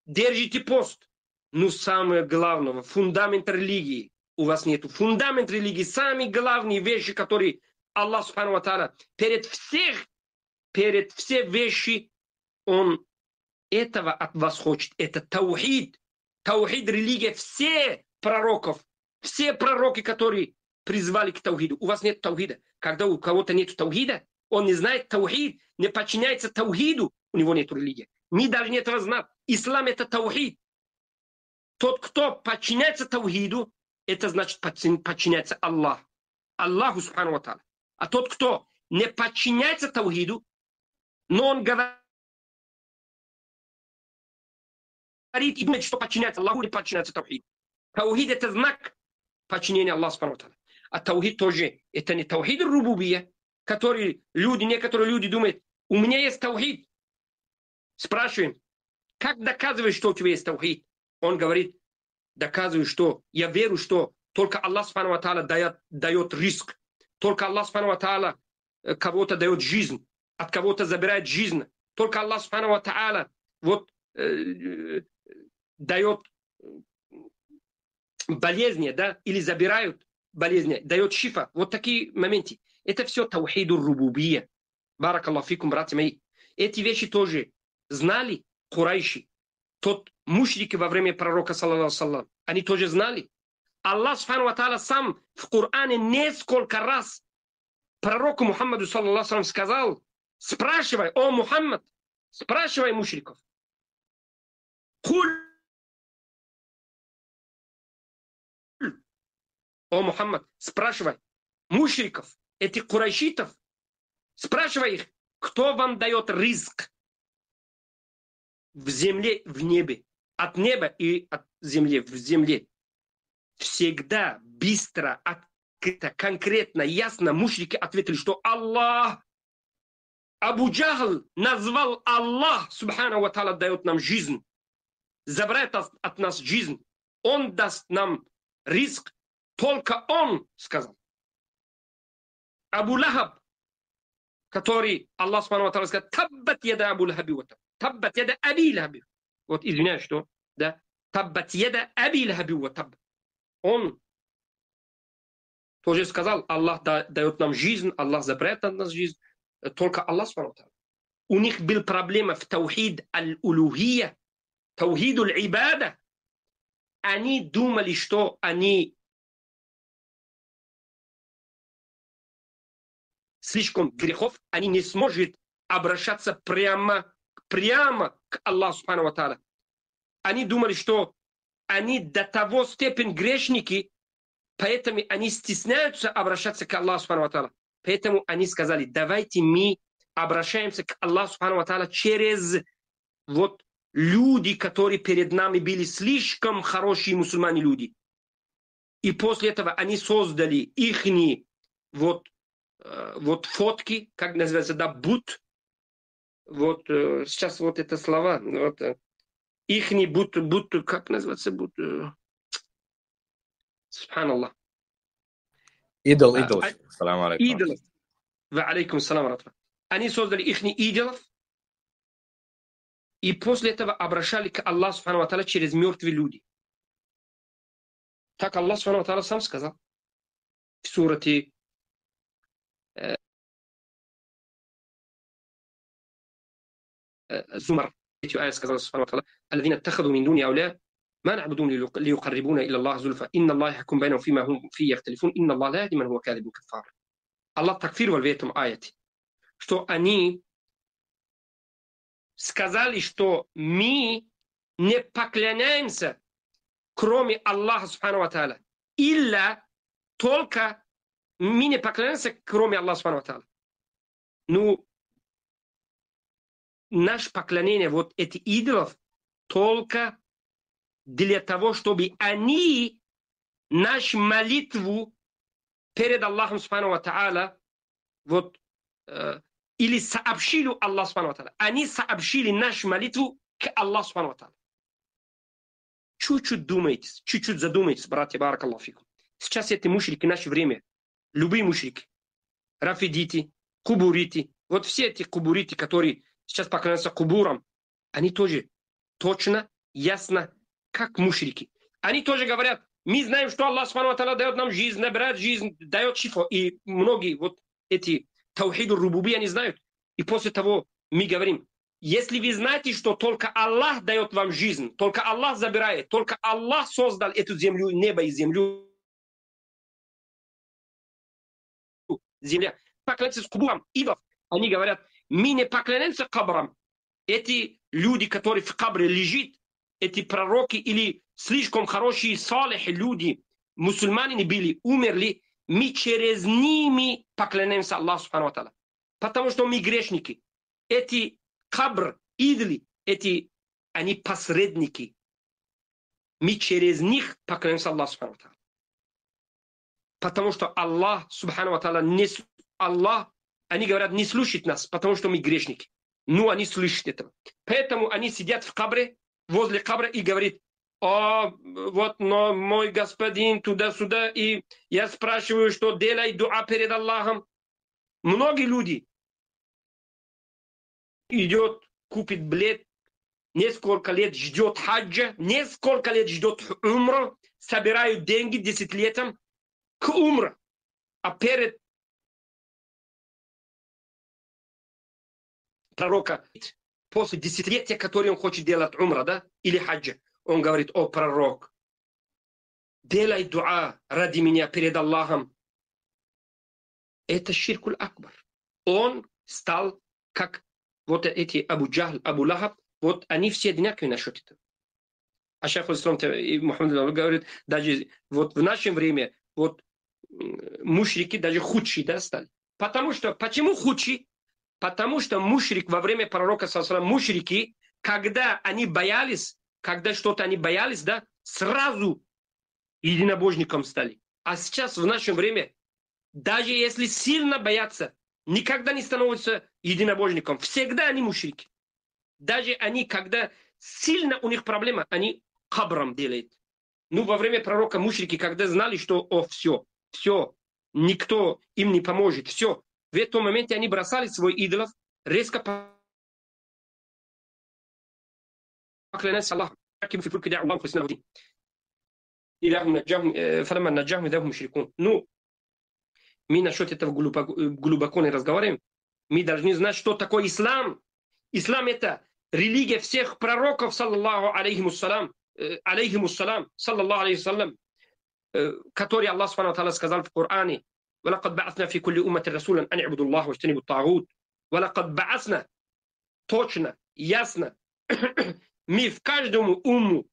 Speaker 1: держите пост. Но самое главное, фундамент религии у вас нету. Фундамент религии, самые главные вещи, которые Аллах субхану ва та'аля перед все вещи, Он этого от вас хочет. Это таухид. Таухид, религия, все пророки, которые призвали к таухиду. У вас нет таухида. Когда у кого-то нет таухида, он не знает таухид, не подчиняется таухиду, у него нет религии. Мы должны этого знать. Ислам это таухид. Тот, кто подчиняется таухиду, это значит подчиняется Аллаху субхану ва та'аля. А тот, кто не подчиняется таухиду, но он говорит и думает, что подчиняется Аллаху, не подчиняется таухиду. Таухид это знак подчинения Аллаху субхану ва та'аля. А таухид тоже, это не таухид рубубия, который некоторые люди думают, у меня есть таухид. Спрашиваем, как доказываешь, что у тебя есть таухид? Он говорит, доказываю, что я верю, что только Аллах субхану ва та'аля дает риск. Только Аллах субхану ва та'аля кого-то дает жизнь, от кого-то забирает жизнь. Только Аллах субхану ва та'аля дает болезни, да, или забирают болезни, дает шифа. Вот такие моменты. Это все таухиду рубубия. Баракаллаху фикум, братья мои. Эти вещи тоже знали курайши. Тот мушрики во время пророка, саллаллаху саллям, они тоже знали. Аллах субхану ва та'аля сам в Коране несколько раз пророку Мухаммаду, саллаллаху саллям, сказал, спрашивай, о Мухаммад, спрашивай мушриков. О Мухаммад, спрашивай мушриков, этих курайшитов, спрашивай их, кто вам дает ризк в земле, в небе, от неба и от земли, в земле. Всегда быстро, открыто, конкретно, ясно мушрики ответили, что Аллах, Абу Джахл назвал Аллах, субхану ва та'аля, дает нам жизнь, забирает от нас жизнь, Он даст нам ризк, только Он сказал. Абу Лахаб, который Аллах субхану ва та'аля сказал, таббат яда Абу Лахаби ва таб, таббат яда Аби Лахаби. Вот извиняюсь, что, да, таббат яда Аби Лахаби ва таб. Он тоже сказал, Аллах дает нам жизнь, Аллах забирает от нас жизнь. Только Аллах Субхану ва Тааля. У них была проблема в таухид аль-улухия, таухид аль-ибада. Они думали, что они слишком грехов, они не смогут обращаться прямо к Аллаху Субхану ва Тааля. Они думали, что они до того степени грешники, поэтому они стесняются обращаться к Аллаху Субхану ва Тааля. Поэтому они сказали, давайте мы обращаемся к Аллаху Субхану ва Тааля через вот люди, которые перед нами были слишком хорошие мусульмане люди. И после этого они создали ихние вот фотки, как называется, да, бут. Вот сейчас вот это слова. Вот, ихний бут, как называется, бут? Субханаллах.
Speaker 2: Идол. Салам алейкум.
Speaker 1: Идолов. Ва алейкум салам ратва. Они создали ихних идолов, и после этого обращали к Аллаху Субхану ва Тааля через мертвые люди. Так Аллах Субхану ва Тааля сам сказал в сурате الزمر آية сказал سبحانه وتعالى الذين اتخذوا من دون أولياء ما نعبدون ليقربونا إلى الله زلفى إن الله يحكم بينهم فيما هم فيه يختلفون إن الله لا يهدي من هو كاذب كفار. Allah takfировал в этом аяте, что они сказали, что мы не поклоняемся, кроме Аллаха Субхану ва Тааля, или только мы не поклоняемся, кроме Аллаха Субхану ва Тааля. Ну, наше поклонение вот этих идолов только для того, чтобы они нашу молитву перед Аллахом Субхану ва Тааля вот, или сообщили Аллаху Субхану ва Тааля. Они сообщили нашу молитву к Аллаху Субхану ва Тааля. Чуть-чуть думайтесь, чуть-чуть задумайтесь, братья, баракаллаху фикум. Сейчас эти мушрики в наше время, любые мушрики, рафидити, кубурити, вот все эти кубурити, которые сейчас поклоняются кубурам, они тоже точно, ясно, как мушрики. Они тоже говорят, мы знаем, что Аллах Субхану ва Тааля дает нам жизнь, набирает жизнь, дает шифа. И многие вот эти таухиду рубуби они знают. И после того мы говорим, если вы знаете, что только Аллах дает вам жизнь, только Аллах забирает, только Аллах создал эту землю, небо и землю, земля, поклоняйтесь кубурам, идолов. Они говорят, мы не поклоняемся кабрам. Эти люди, которые в кабре лежат, эти пророки или слишком хорошие салихи люди, мусульмане не были, умерли, мы через ними поклоняемся Аллаху Субхану ва Тааля. Потому что мы грешники. Эти кабр, идоли, они посредники. Мы через них поклоняемся Аллаху Субхану ва Тааля. Потому что Аллах Субхану ва Тааля, Аллах, они говорят, не слушает нас, потому что мы грешники. Ну, они слышат этого. Поэтому они сидят в кабре, возле кабра и говорят, вот, но мой господин туда-сюда, и я спрашиваю, что делай дуа перед Аллахом. Многие люди идет, купит билет, несколько лет ждет хаджа, несколько лет ждет умра, собирают деньги 10 летом к умра. А перед пророка, после десятилетия, который он хочет делать умра, да, или хаджа, он говорит, о пророк, делай дуа ради меня перед Аллахом. Это ширкуль акбар. Он стал как вот эти Абу Джахл, Абу Лахаб, вот они все одинаковые насчет этого. А шейх Ислам и Мухаммад говорит, даже вот в наше время вот мушрики даже худшие, да, стали. Почему худшие? Потому что мушрик во время пророка, мушрики, когда они боялись, когда что-то они боялись, да, сразу единобожником стали. А сейчас в наше время, даже если сильно боятся, никогда не становятся единобожником. Всегда они мушрики. Даже они, когда сильно у них проблема, они кабрам делают. Ну, во время пророка мушрики, когда знали, что все, никто им не поможет, все. В этом моменте они бросали свой идолов, резко поклонялись Аллаху. Ну, Мы насчет этого глубоко не разговариваем. Мы должны знать, что такое ислам. Ислам – это религия всех пророков, саллаллаху алейхимуссалам, саллаллаху алейхиссалам, который Аллах субхану ва тааля сказал в Коране: «Валакад ба'асна фи кулли уммати расулан ан и'буду Аллаха ва жтанибу ат-тагут». Валакад ба'асна, точно, ясно, мы в каждому умму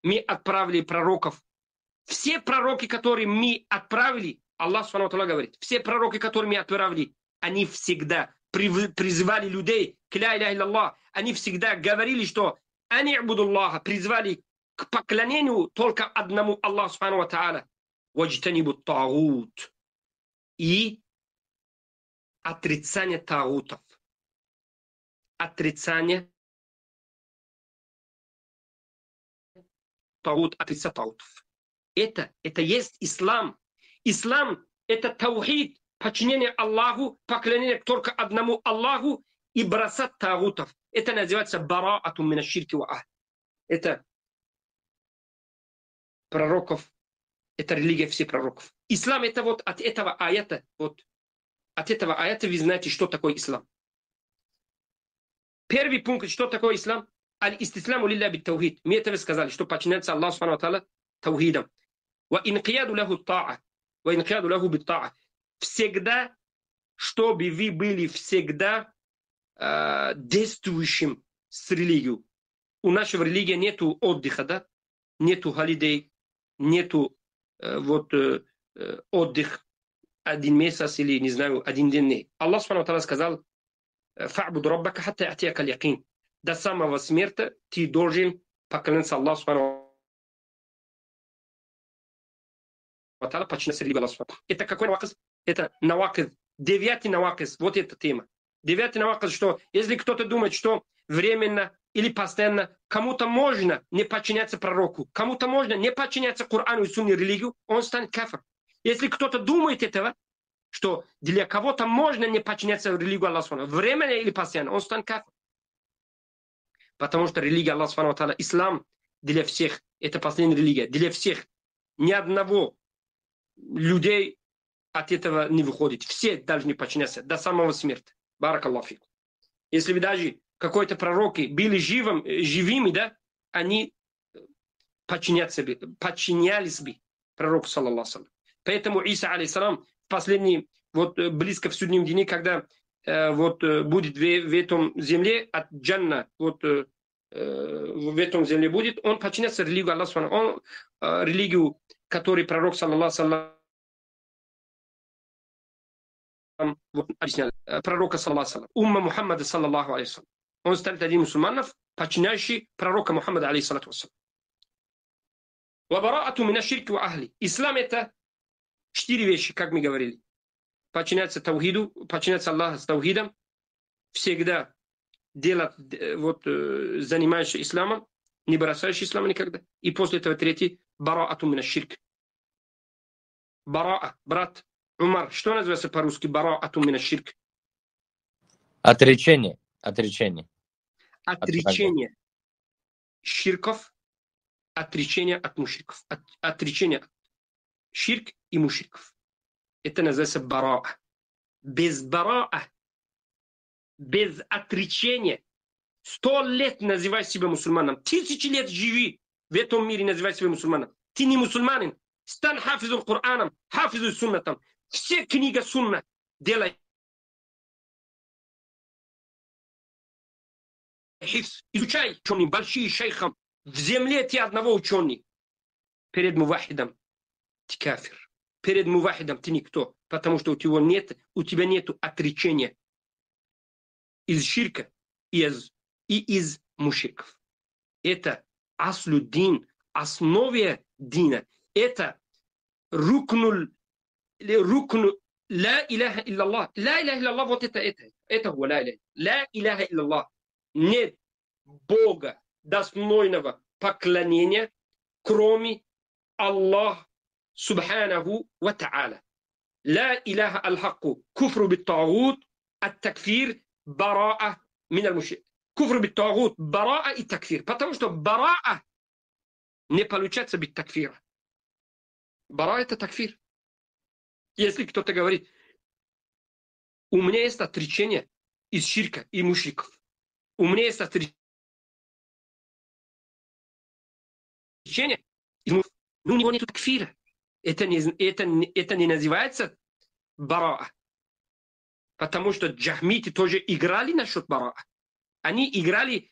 Speaker 1: мы отправили пророков. Все пророки, которые мы отправили, Аллах субхану ва тааля говорит, все пророки, которые мы отправили, они всегда призывали людей к ля иляха илляллах. Они всегда говорили, что они и'буду Аллаха, призвали к поклонению только одному Аллаху субхану ва тааля. Ваджтанибу ат-тагут. И отрицание тагутов. Отрицание тагут, отрицание тагутов. Это есть ислам. Ислам – это таухид, подчинение Аллаху, поклонение только одному Аллаху и бросать тагутов. Это называется бараатун мина ширки ва ахли. Это пророков, это религия всех пророков. Ислам – это вот от этого аята, вы знаете, что такое ислам. Первый пункт, что такое ислам? Аль-истисламу лилля бит-таухид. Мы это сказали, что подчиняется Аллаху субхану ва тааля таухидом. Ва инқияду лаху та'a. Ва инқияду лаху бит-та'a. Всегда, чтобы вы были всегда действующим с религией. У нашей религии нету отдыха, да? Нету холидей, нету отдых 1 месяц или, не знаю, 1 день. Аллах субхану ва тааля сказал: «Фа'буд раббака хатта я'тияка аль-якин». До самого смерти ты должен поклоняться Аллаху субхану ва тааля, подчиняться религии Аллаха. Это какой наваказ? Это наваказ. 9-й наваказ. Вот эта тема. 9-й наваказ, что если кто-то думает, что временно или постоянно кому-то можно не подчиняться пророку, кому-то можно не подчиняться Корану и Сунне религию, он станет кафир. Если кто-то думает этого, что для кого-то можно не подчиняться религию Аллаха, временно или постоянно, он станет кафир. Потому что религия Аллаха субхану ва тааля, ислам для всех, это последняя религия, для всех. Ни одного людей от этого не выходит. Все должны подчиняться до самого смерти. Баракаллаху фик. Если бы даже какой-то пророки были живыми, да, они подчинялись бы пророку, саллаллаху алейхи ва саллям. Поэтому Иса, алейхиссалам, в последний, близко в суднем дне, когда будет в этом земле от Джанна, в этом земле будет, он подчиняется религию Аллаха, он религию, которую пророк, саллаллаху алейхи ва саллям, объяснял, пророка, саллаллаху алейхи ва саллям, умма Мухаммада, саллаллаху алейхи ва саллям. Он станет один мусульманов, подчиняющий пророка Мухаммада, алейхиссалату ва саллям. Ва бараату мина ширки ва ахли. Ислам — это 4 вещи, как мы говорили. Подчиняться таухиду, подчиняться Аллаху с таухидом, всегда делать, занимаешься исламом, не бросаешь ислам никогда. И после этого 3-й, бараату мина ширк. Бараа, брат. Умар, что называется по-русски бараату мина ширк?
Speaker 2: Отречение.
Speaker 1: Отречение ширков, отречение от мушриков. Отречение от ширк и мушриков. Это называется бараа. Без бараа, без отречения, 100 лет называй себя мусульманом, 1000 лет живи в этом мире, называй себя мусульманом. Ты не мусульманин, стань хафизом Кораном, хафизом суннатом. Все книги сунна делай. Изучай ученые, большие шейхам. В земле ты одного ученый. Перед мувахидом ты кафир. Перед мувахидом ты никто. Потому что у тебя нет отречения из ширка и из мушриков. Это аслюддин, основе дина. Это рукну ла иляха илляллах. Ла иляха илляллах, вот это ла иляха. Ла иляха илляллах. Нет Бога достойного поклонения, кроме Аллаха субханаху ва тааля. Ла иляха аль-хакку. Куфру бит-тагут, ат-такфир, бараа мин аль-мушрик. Куфру бит-тагут, бараа и такфир. Потому что бараа не получается бит-такфира. Бара это такфир. Если кто-то говорит, у меня есть отречение из ширка и мушриков. У меня есть отречение из мушриков. Но у него нет такфира. Это не называется бараа. Потому что джахмиты тоже играли насчет бараа. Они играли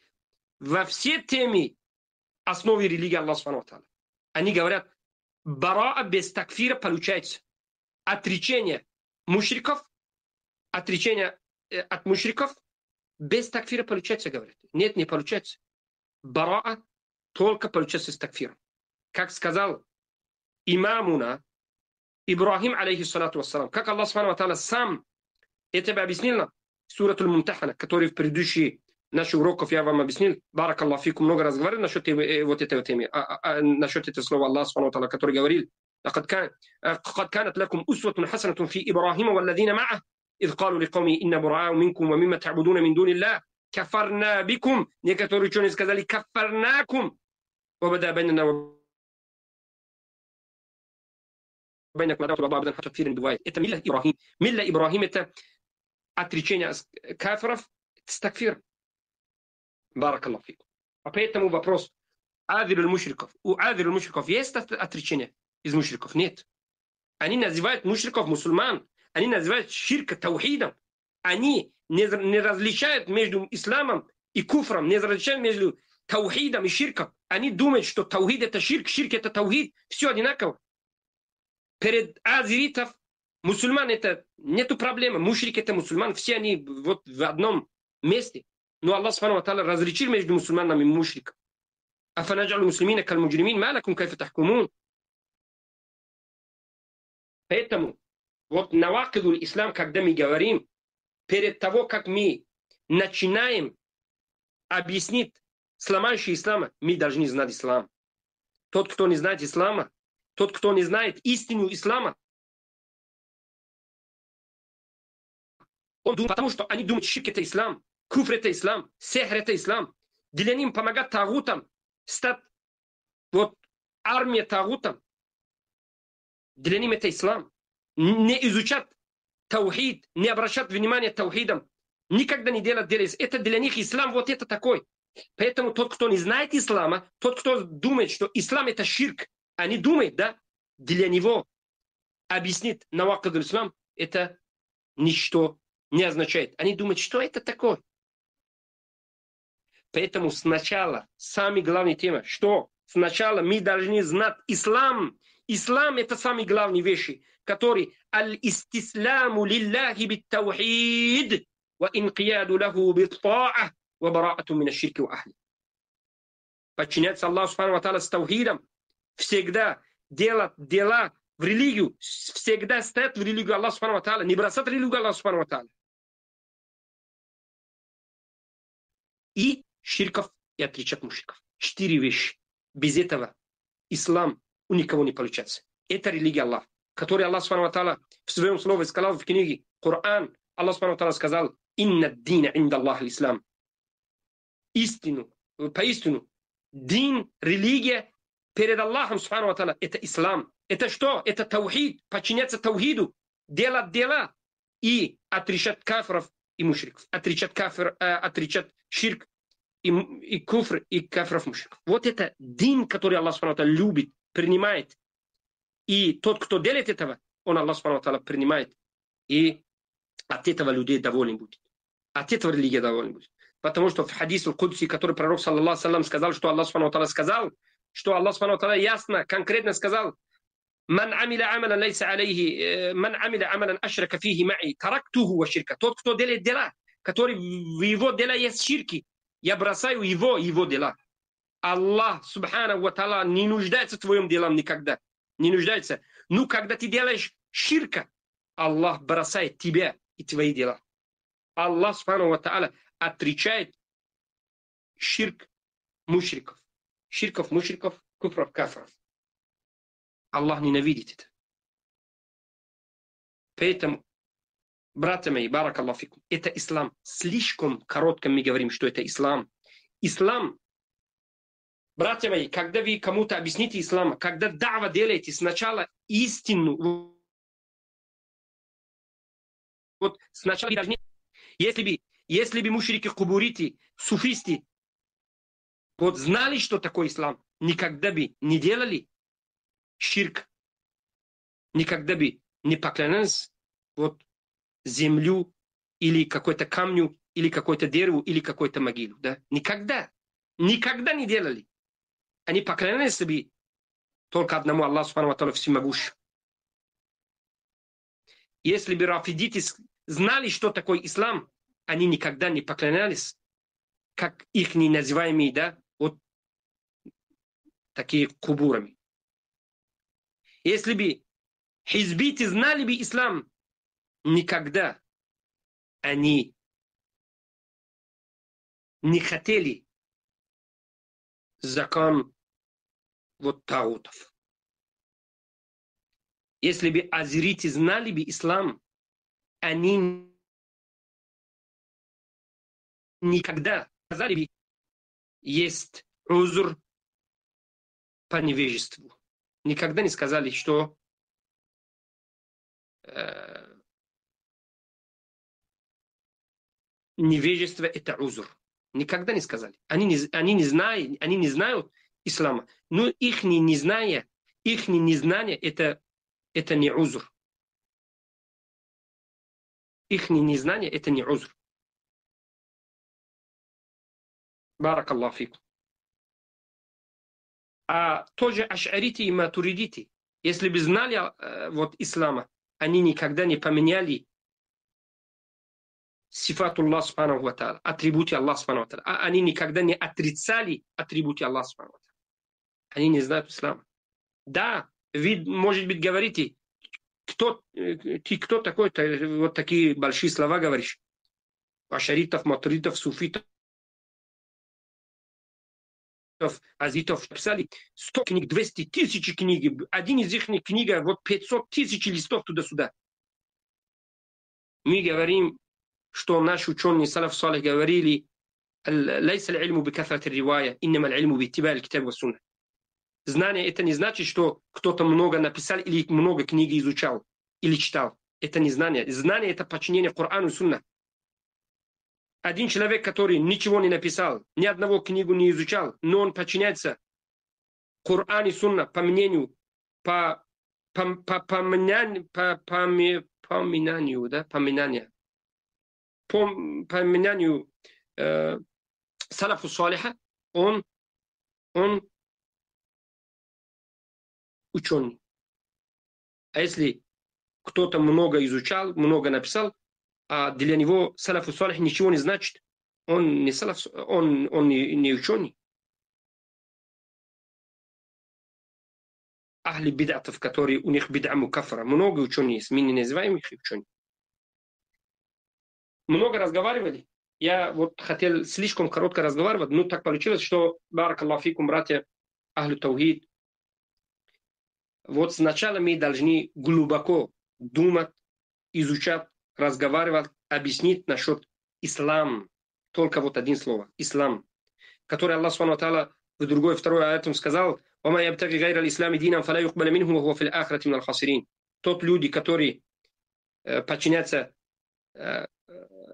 Speaker 1: во все темы основы религии Аллаха Субхану ва Тааля. Они говорят, бараа без такфира получается. Отречение мушриков, отречение от мушриков без такфира получается, говорят. Нет, не получается. Бараа только получается с такфиром. Как сказал имамуна Ибрахим, алейхиссалату вассалам, как Аллах Субхану ва Тааля сам это бы объяснил нам в сурату Аль-Мумтахана, который в предыдущие наши уроков я вам объяснил. Барак Аллах фикум, много раз говорил насчет вот этой темы, насчет этого слова Аллаха Субхану ва Тааля, который говорил, قد كانت لكم أسوة حسنة في إبراهيم والذين معه إذ قالوا لقومي إن براء منكم ومما تعبدون من دون الله كفرنا بكم. Некоторые ученые сказали كفرناكم وبدأ بيننا وبينكم عداوة وبغضاء حتى كثير بوايد. Это милля Ибрахим. Милля Ибрахим это отречение кафиров с такфиром. Барак Аллах фикум. А поэтому вопрос азиру мушриков. У азиру мушриков есть отречение из мушриков? Нет. Они называют мушриков мусульман. Они называют ширка таухидом. Они не различают между исламом и куфром, не различают между таухидом и ширком. Они думают, что таухид это ширк, ширк это таухид. Все одинаково. Перед азиритов мусульман это нету проблемы. Мушрик это мусульман. Все они вот в одном месте. Но Аллах Субхану ва Тааля различил между мусульманами и мушриком. Афанаджалу муслимина каль муджримин, ма лакум кайфа тахкумун. Поэтому вот навакидул ислам, когда мы говорим, перед того, как мы начинаем объяснить сломающий ислама, мы должны знать ислам. Тот, кто не знает ислама, тот, кто не знает истину ислама, он думает, потому что они думают, ширк это ислам, куфр это ислам, сехр это ислам. Для них помогать тагутам, стать вот армия тагутам. Для них это ислам. Не изучать таухид, не обращать внимания таухидом, никогда не делать делать. Это для них ислам, вот это такой. Поэтому тот, кто не знает ислама, тот, кто думает, что ислам это ширк, они думают, да, для него объяснить навакидул ислам, это ничто не означает. Они думают, что это такое. Поэтому сначала, самая главная тема, что сначала мы должны знать ислам. Ислам это самые главные вещи, которые аль-истисламу лилляхи бит-таухид ва инқияду лаху бит-та'a ва бара'ату мин аш-ширки ва ахли. Подчиняться Аллаху Субхану ва Тааля с таухидом, всегда делать дела в религию, всегда стоять в религию Аллаха Субхану ва Тааля, не бросать религию Аллаха Субхану ва Тааля. И ширков и отличать мушриков. 4 вещи. Без этого ислам у никого не получается. Это религия Аллаха, который Аллах Субхану ва Тааля в своем слове сказал в книге Коран. Аллах Субхану ва Тааля сказал: «Инна дина инда Аллах ислам». Истину, поистину, дин, религия перед Аллахом Субхану ва Тааля это ислам. Это что? Это таухид, подчиняться таухиду, делать дела и отречать кафиров и мушриков. Отречать кафир, отречать ширк и куфр и кафиров мушриков. Вот это дин, который Аллах Субхану ва Тааля любит, принимает. И тот, кто делает этого, он Аллах Субхану ва Тааля принимает. И от этого людей доволен будет. От этого религия доволен будет. Потому что в хадисе Аль-Кудси, который пророк, саллаллаху алейхи ва саллям, сказал, что Аллах Субхану ва Тааля сказал, что Аллах Субхану ва Тааля ясно, конкретно сказал: «Ман амиля амалан лайса алейхи, ман амиля амалан ашрака фихи ма'и, тарактуху ва ширка». Тот, кто делает дела, который в его дела есть ширки, я бросаю его дела. Аллах Субхану ва Тааля не нуждается в твоем делам никогда. Не нуждается. Ну, когда ты делаешь ширка, Аллах бросает тебя и твои дела. Аллах Субхану ва Тааля отречает ширк мушриков. Ширков, мушриков, куфров, кафров. Аллах ненавидит это. Поэтому, братья мои, барак Аллах фикум, это ислам. Слишком коротко мы говорим, что это ислам. Ислам, братья мои, когда вы кому-то объясните ислам, когда дава делаете, сначала истину. Вот сначала должны, если бы мушрики, кубурити, суфисты вот знали, что такое ислам, никогда бы не делали ширк, никогда бы не поклонялись вот землю или какой-то камню, или какой-то дереву, или какой-то могилу. Да? Никогда. Никогда не делали. Они поклонялись себе только одному Аллаху Субхану ва Тааля всемогущему. Если бы рафидиты знали, что такое ислам, они никогда не поклонялись, как их не называемые, да, вот такие кубурами. Если бы хизбиты знали бы ислам, никогда они не хотели закон вот таутов. Если бы азериты знали бы ислам, они никогда сказали бы, есть узур по невежеству. Никогда не сказали, что невежество это узур. Никогда не сказали. Они не знают ислама. Но их незнание это не узур. Их незнание это не узур. Барак Аллах фикум. А тоже аш'арити и матуридити, если бы знали вот ислама, они никогда не поменяли сифату Аллаха Субхану ва Тааля, атрибуты Аллаха Субхану ва Тааля. А они никогда не отрицали атрибуты Аллаха Субхану ва Тааля. Они не знают ислама. Да, вы, может быть, говорите, ты кто такой-то, вот такие большие слова говоришь. Ашаритов, матуритов, суфитов, азитов писали 100 книг, 200 тысяч книг. Один из их книга, вот 500 тысяч листов туда-сюда. Мы говорим, что наши ученые салаф салих говорили, «Лайса аль-илму бикафрат ар-ривая, иннама аль-илму биттиба'и аль-китаб ва сунна». Знание это не значит, что кто-то много написал или много книг изучал или читал. Это не знание. Знание это подчинение Корану и Сунна. Один человек, который ничего не написал, ни одного книгу не изучал, но он подчиняется Коран и Сунна по мнению, по поминанию, салафу салиха, он ученый. А если кто-то много изучал, много написал, а для него салафу салих ничего не значит, он не салаф, он не ученый. Ахли бидатов, которые у них бида мукаффара, много ученых есть, мы не называем их учеными. Много разговаривали. Я вот хотел слишком коротко разговаривать, но так получилось, что барак Аллах фикум, братья Ахлю Таухид. Вот сначала мы должны глубоко думать, изучать, разговаривать, объяснить насчет ислам. Только вот один слово. Ислам. Который Аллах Субхану ва Тааля в другой, второй аятом сказал, «Вама ябтаги гайра аль-ислами динам, фала юкбаля минху, ва хуа фил ахрати минал хасирин». Тот люди, которые подчиняются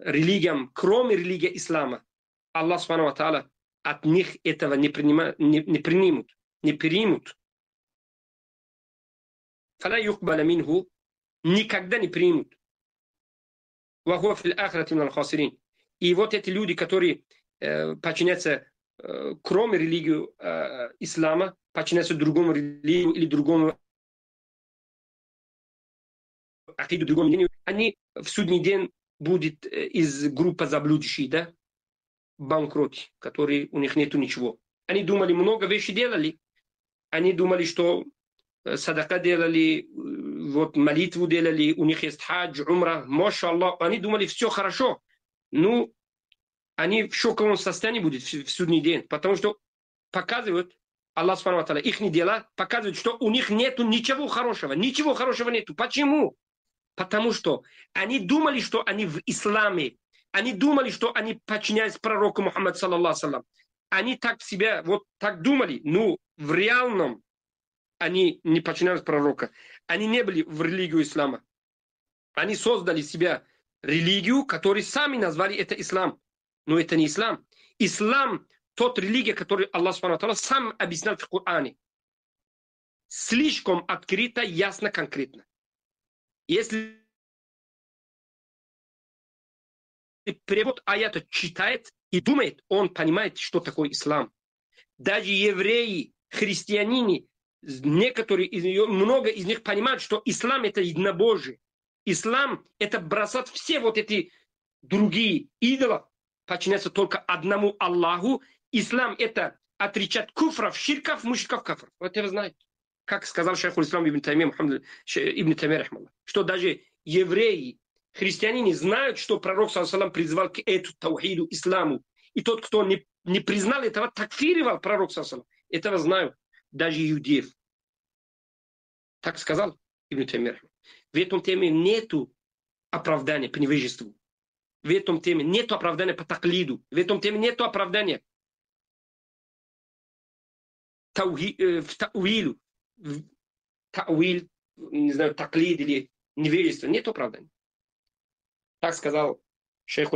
Speaker 1: религиям, кроме религии ислама, Аллах Субхану ва Тааля от них этого не примут. Фала юкбаля минху, никогда не примут. Ва хуа фил ахрати минал хасирин. И вот эти люди, которые подчиняются кроме религии ислама, подчиняются другому религию или другому акиду, другому мнению, они в судный день будут из группы заблудших, да, банкроты, которые у них нету ничего. Они думали, много вещей делали. Они думали, что садака делали, вот молитву делали, у них есть хадж, умра, маша Аллах. Они думали, все хорошо. Ну, они в шоковом состоянии будут в судный день, потому что показывают, Аллах Субхану ва Тааля, их дела показывают, что у них нету ничего хорошего нету. Почему? Потому что они думали, что они в исламе, они думали, что они подчиняются пророку Мухаммаду саллаллаху алейхи ва саллям. Они так себя, вот так думали, но в реальном они не подчинялись пророка. Они не были в религию ислама. Они создали себя религию, которую сами назвали это ислам. Но это не ислам. Ислам – тот религия, которую Аллах сам объяснял в Коране. Слишком открыто, ясно, конкретно. Если перевод аята читает и думает, он понимает, что такое ислам. Даже евреи, христиане, много из них понимают, что ислам – это единобожие. Ислам – это бросать все вот эти другие идолы, подчиняться только одному Аллаху. Ислам – это отрицать куфров, ширков, мушриков, кафров. Вот это знаете. Как сказал шейх ислам ибн Таймия, что даже евреи, христиане знают, что пророк саллаллаху призывал к эту таухиду, исламу. И тот, кто не признал этого, такфировал пророк саллаллаху. Этого знают даже иудеев. Так сказал ибн Таймия. В этом теме нету оправдания по невежеству. В этом теме нету оправдания по таклиду. В этом теме нету оправдания в тауилу. Тауил, не знаю, таклид или невежество. Нет оправдания. Так сказал шейх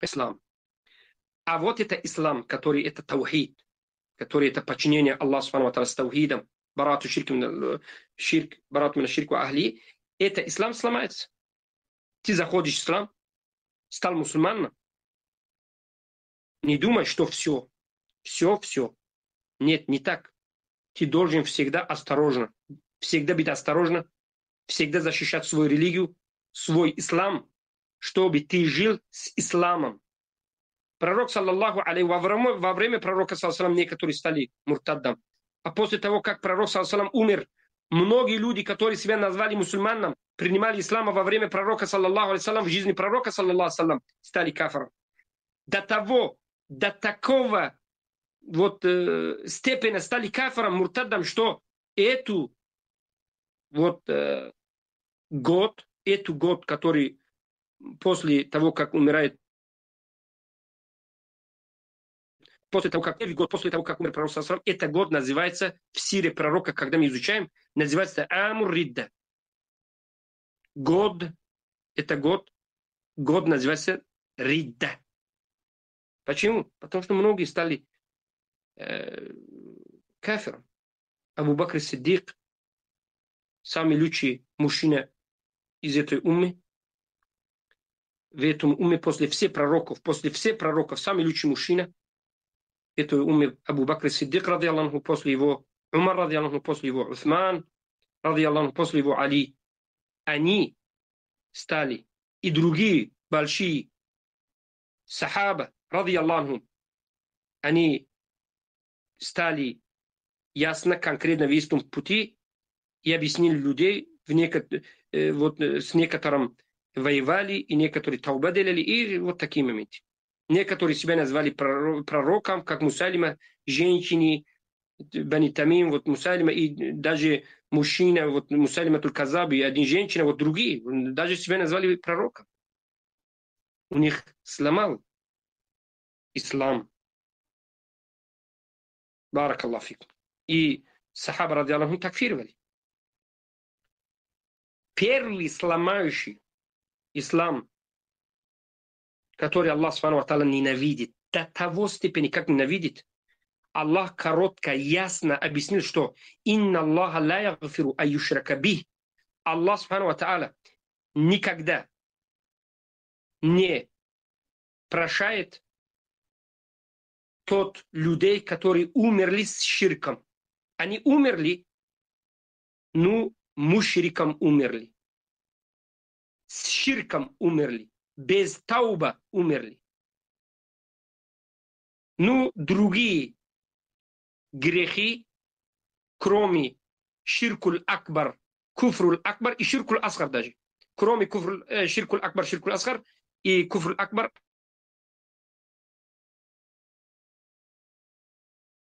Speaker 1: ислам. А вот это ислам, который это таухид, который это подчинение Аллаху субхану ва тааля с таухидом, барату мина ширку ахли, это ислам сломается. Ты заходишь в ислам, стал мусульманом, не думай, что все. Нет, не так. Ты должен всегда осторожно, всегда быть осторожно, всегда защищать свою религию, свой ислам, чтобы ты жил с исламом. Пророк, саллаллаху алейхи, во время пророка, саллаллаху, некоторые стали муртаддам. А после того, как пророк, саллаллаху, умер, многие люди, которые себя назвали мусульманами, принимали ислама во время пророка, саллаллаху алейхи, в жизни пророка, саллаллаху алейхи, стали кафиром. До такого степени стали кафиром, муртаддам, что эту год, который после того, как умирает, после того, как умер пророк, это год называется в сире пророка, когда мы изучаем, называется Амур Ридда. Год называется Ридда. Почему? Потому что многие стали кафиром. Абу Бакр Сиддик, самый лучший мужчина из этой уммы, в этом умме после всех пророков, самый лучший мужчина этой уммы Абу Бакр Сиддик, ради Аллаху, после его Умар, ради Аллаху, после его Усман, ради Аллаху, после его Али. Они стали, и другие большие сахаба, ради Аллаху, они стали ясно, конкретно в истинном пути и объяснили людей, с некоторым воевали, и некоторые тауба делали, и вот такие моменты. Некоторые себя назвали пророком, как Мусалима, женщины, Бани Тамим, Мусалима, и даже мужчина, Мусалима Туль-Казаб, и один женщина, другие, даже себя назвали пророком. У них сломал ислам. Барак Аллах фикум. И сахаба, ради Аллаху, такфировали. Первый сломающий ислам, который Аллах субхану ва тааля ненавидит, до того степени, как ненавидит, Аллах коротко, ясно объяснил, что «Инна Аллаха ла ягфиру аюшрака бих». Аллах субхану ва тааля никогда не прощает тот людей, которые умерли с ширком. Они умерли, мушриком умерли. С ширком умерли. Без тауба умерли. Другие грехи, кроме ширкуль акбар, куфруль акбар и ширкуль асгар даже. Кроме ширкуль акбар, ширкуль асгар и куфруль акбар,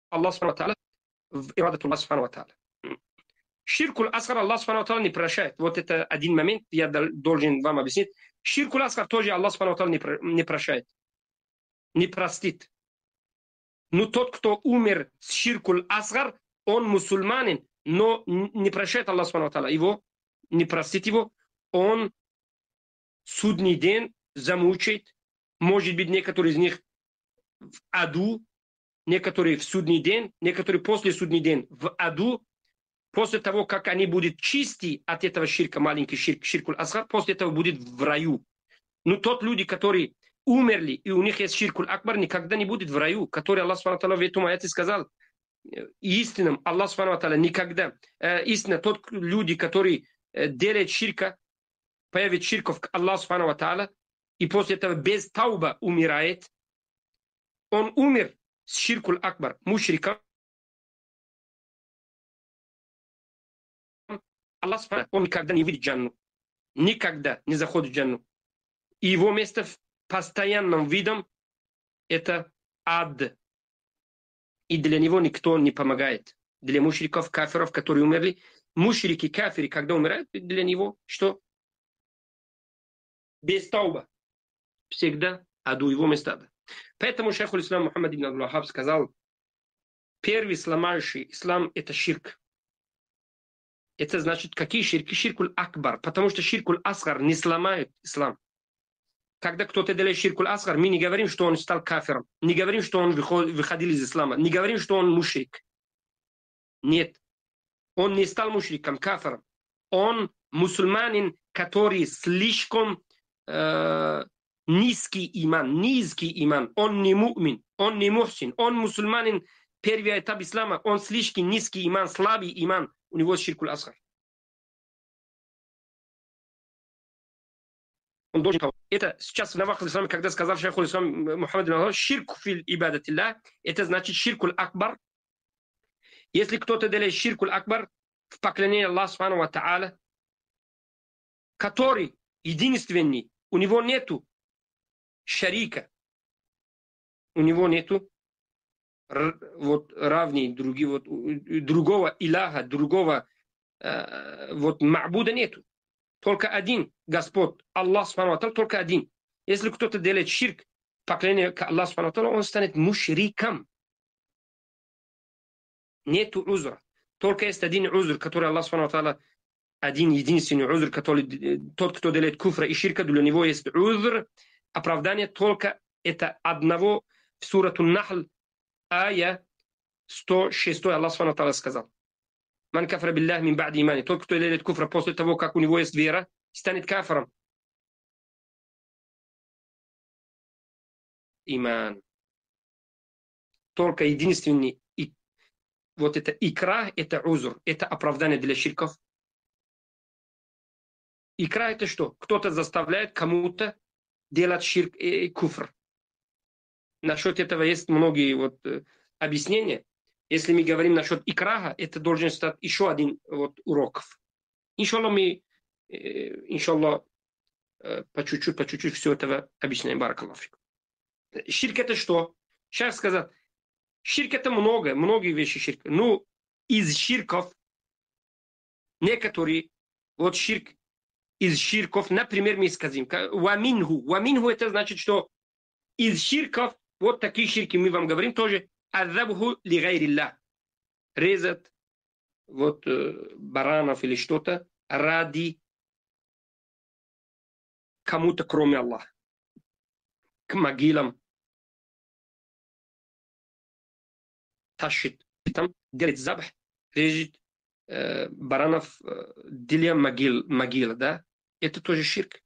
Speaker 1: Аллах субхану ва тааля в ирадату Аллах субхану ва тааля. Ширкуль асгар Аллах субхану ва тааля не прощает. Вот это один момент, я должен вам объяснить. Ширкуль асгар тоже Аллах субхану ва тааля не прощает. Не простит. Но тот, кто умер с ширкуль асгар, он мусульманин, но не прощает Аллах Субхану ва Тааля его, не простит его, он судный день замучает. Может быть, некоторые из них в аду, некоторые в судный день, некоторые после судный день в аду. После того, как они будут чисты от этого ширка, маленький ширк, ширкуль асгар, после этого будет в раю. Но тот люди, которые умерли, и у них есть ширкуль акбар, никогда не будет в раю, который Аллах Субхану ва Тааля в этом аяте сказал. Истинным Аллах Субхану ва Тааля никогда, истинно тот люди, которые делают ширка, появится ширков к Аллаху Субхану ва Тааля, и после этого без тауба умирает, он умер с ширкуль акбар, мушриком, Аллах Субхану, он никогда не видит джанну, никогда не заходит в джанну. И его место в постоянном видом это ад. И для него никто не помогает. Для мушриков, кафиров, которые умерли, мушрики, кафиры, когда умирают, для него что? Без тауба. Всегда аду, его места. Поэтому шейх ислам Мухаммад ибн Абдул-Ваххаб сказал, первый сломающий ислам это ширк. Это значит, какие ширки? Ширкуль акбар. Потому что ширкуль асгар не сломает ислам. Когда кто-то делает ширкуль асгар, мы не говорим, что он стал кафиром. Не говорим, что он выходил из ислама. Не говорим, что он мушрик. Нет. Он не стал мушриком, кафиром. Он мусульманин, который слишком низкий иман. Он не му'мин, он не мухсин. Он мусульманин, первый этап ислама. Он слишком низкий иман, слабый иман. У него ширкуль асгар. Он должен... Это сейчас в Навахал исламе, когда сказал шейху ислам Мухаммад ибн Абдул-Ваххаб, ширк фил ибадатилля, это значит ширкуль акбар. Если кто-то делает ширкуль акбар в поклонении Аллаху Субхану ва Тааля, который единственный, у него нету шарика, у него нету вот равней другого иляха, другого ма'буда нету. Только один Господь, Аллах Субхану ва Тааля, только один. Если кто-то делает ширк, поклонение к Аллаху Субхану ва Тааля, он станет мушриком. Нету узра. Только есть один узр, который Аллах Субхану ва Тааля, один единственный узр, который тот, кто делает куфра и ширка, для него есть узр, оправдание только это одного в сурату Нахл, ая 106, Аллах Субхану ва Тааля сказал. Ман кафра биллах мин ба'ди имани. Тот, кто делает куфра после того, как у него есть вера, станет кафром. Иман. Только единственный, вот это икра, это узр, это оправдание для ширков. Икра это что? Кто-то заставляет кому-то делать ширк и куфр. Насчет этого есть многие объяснения. Если мы говорим насчет икраха, это должен стать еще один уроков. Иншаллах мы, по чуть-чуть все это объясняем. Баракаллаху фикум. Ширк это что? Сейчас сказать, ширк это многие вещи ширка. Ну, из ширков, некоторые, ширк из ширков, например, мы скажем, ваминху это значит, что из ширков, вот такие ширки мы вам говорим тоже, азабху ли гайрилля. Резать баранов или что-то ради кому-то, кроме Аллаха. К могилам. Тащит. Там делает забх, режет баранов для могила, да? Это тоже ширк.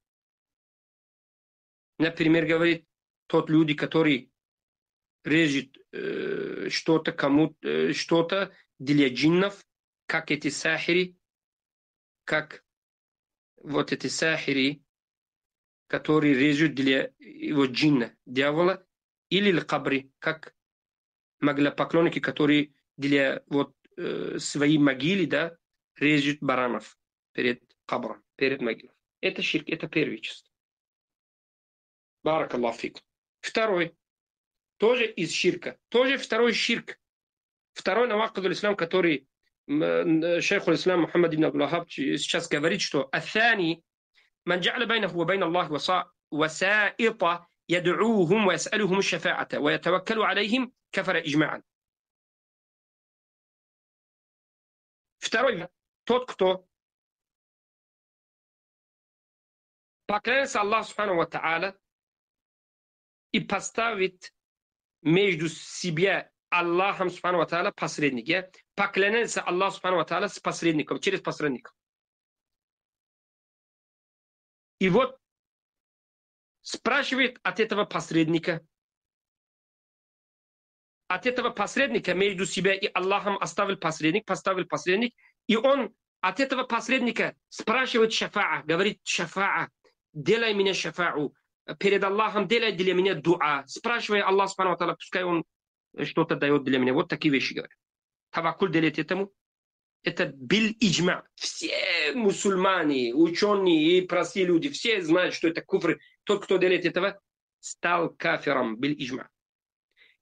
Speaker 1: Например, говорит тот люди, которые режет что-то кому-то, что-то для джиннов, как эти сахири, как эти сахири, которые режут для его джинна, дьявола, или лкабри, как моглопоклонники, которые для своей могилы, да, режут баранов перед кабром, перед могилой. Это ширк, это первичество. Баракаллаху фикум. Второй. Тоже из ширка. Тоже второй ширк. Второй навакад аль-ислам, который шейх аль-ислам Мухаммад ибн Абдул-Ваххаб сейчас говорит, что «Аthani, ман джа'ля байнаху ва байна Аллахи васа'iта يدعوهم ويسألهم الشفاعة ويتوكل عليهم كفر إجماعا. Второй, тот, кто поклонится Аллаху Субхану ва Тааля и поставит между себя Аллахом Субхану ва Тааля посредника, поклоняется Аллаху Субхану ва Тааля с посредником, через посредника. И вот спрашивает от этого посредника между себя и Аллахом поставил посредник, и он от этого посредника спрашивает шафаа, говорит шафаа, делай меня шафау, перед Аллахом делай для меня дуа, спрашивай Аллах Субхану ва Тааля, пускай он что-то дает для меня. Вот такие вещи говорят. Таваккуль делает этому. Это бил иджма. Все мусульмане, ученые и простые люди, все знают, что это куфр. Тот, кто делает этого, стал кафиром бил иджма.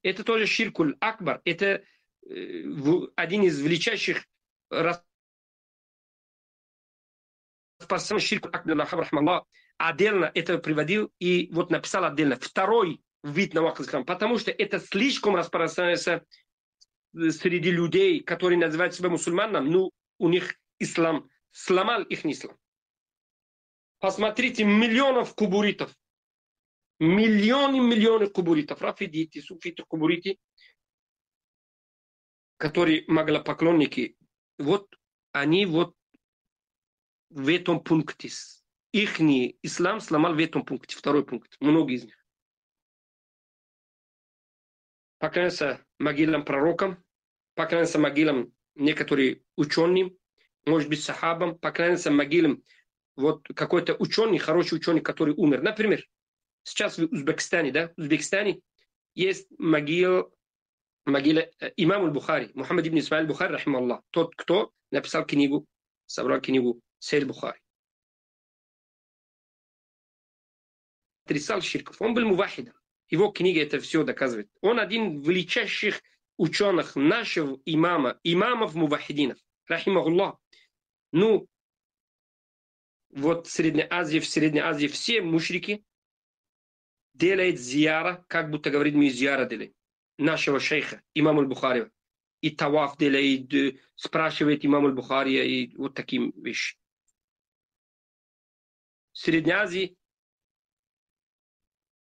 Speaker 1: Это тоже ширкуль акбар. Это один из величайших распространенных ширкуль акбар. Отдельно это приводил и вот написал отдельно. Второй вид навакал ислам. Потому что это слишком распространяется среди людей, которые называют себя мусульманами, ну, у них ислам сломал их ислам. Посмотрите, миллионов кубуритов. Миллионы кубуритов. Рафидити, суфиты, кубурити, которые маглопоклонники. Вот они вот в этом пункте. Ихний ислам сломал в этом пункте. Второй пункт. Многие из них. Поклоняются могилам пророкам, поклоняются могилам некоторые ученым, может быть, сахабам, поклоняются могилам вот какой-то ученый, хороший ученый, который умер. Например, сейчас в Узбекистане, да, есть могила имама Бухари, Мухаммад ибн Исмаиль Бухари, рахималлах, тот, кто написал книгу, собрал книгу Сейд Бухари. Отрицал ширков. Он был мувахидом. Его книга это все доказывает. Он один из величайших ученых нашего имамов мувахидинов. Рахимахуллах. Ну, вот в Средней Азии все мушрики делают зияра, как будто говорит, мы зияра делаем. Нашего шейха, имама Бухари. И таваф делает, спрашивает имама Бухари, и вот такие вещи. В Средней Азии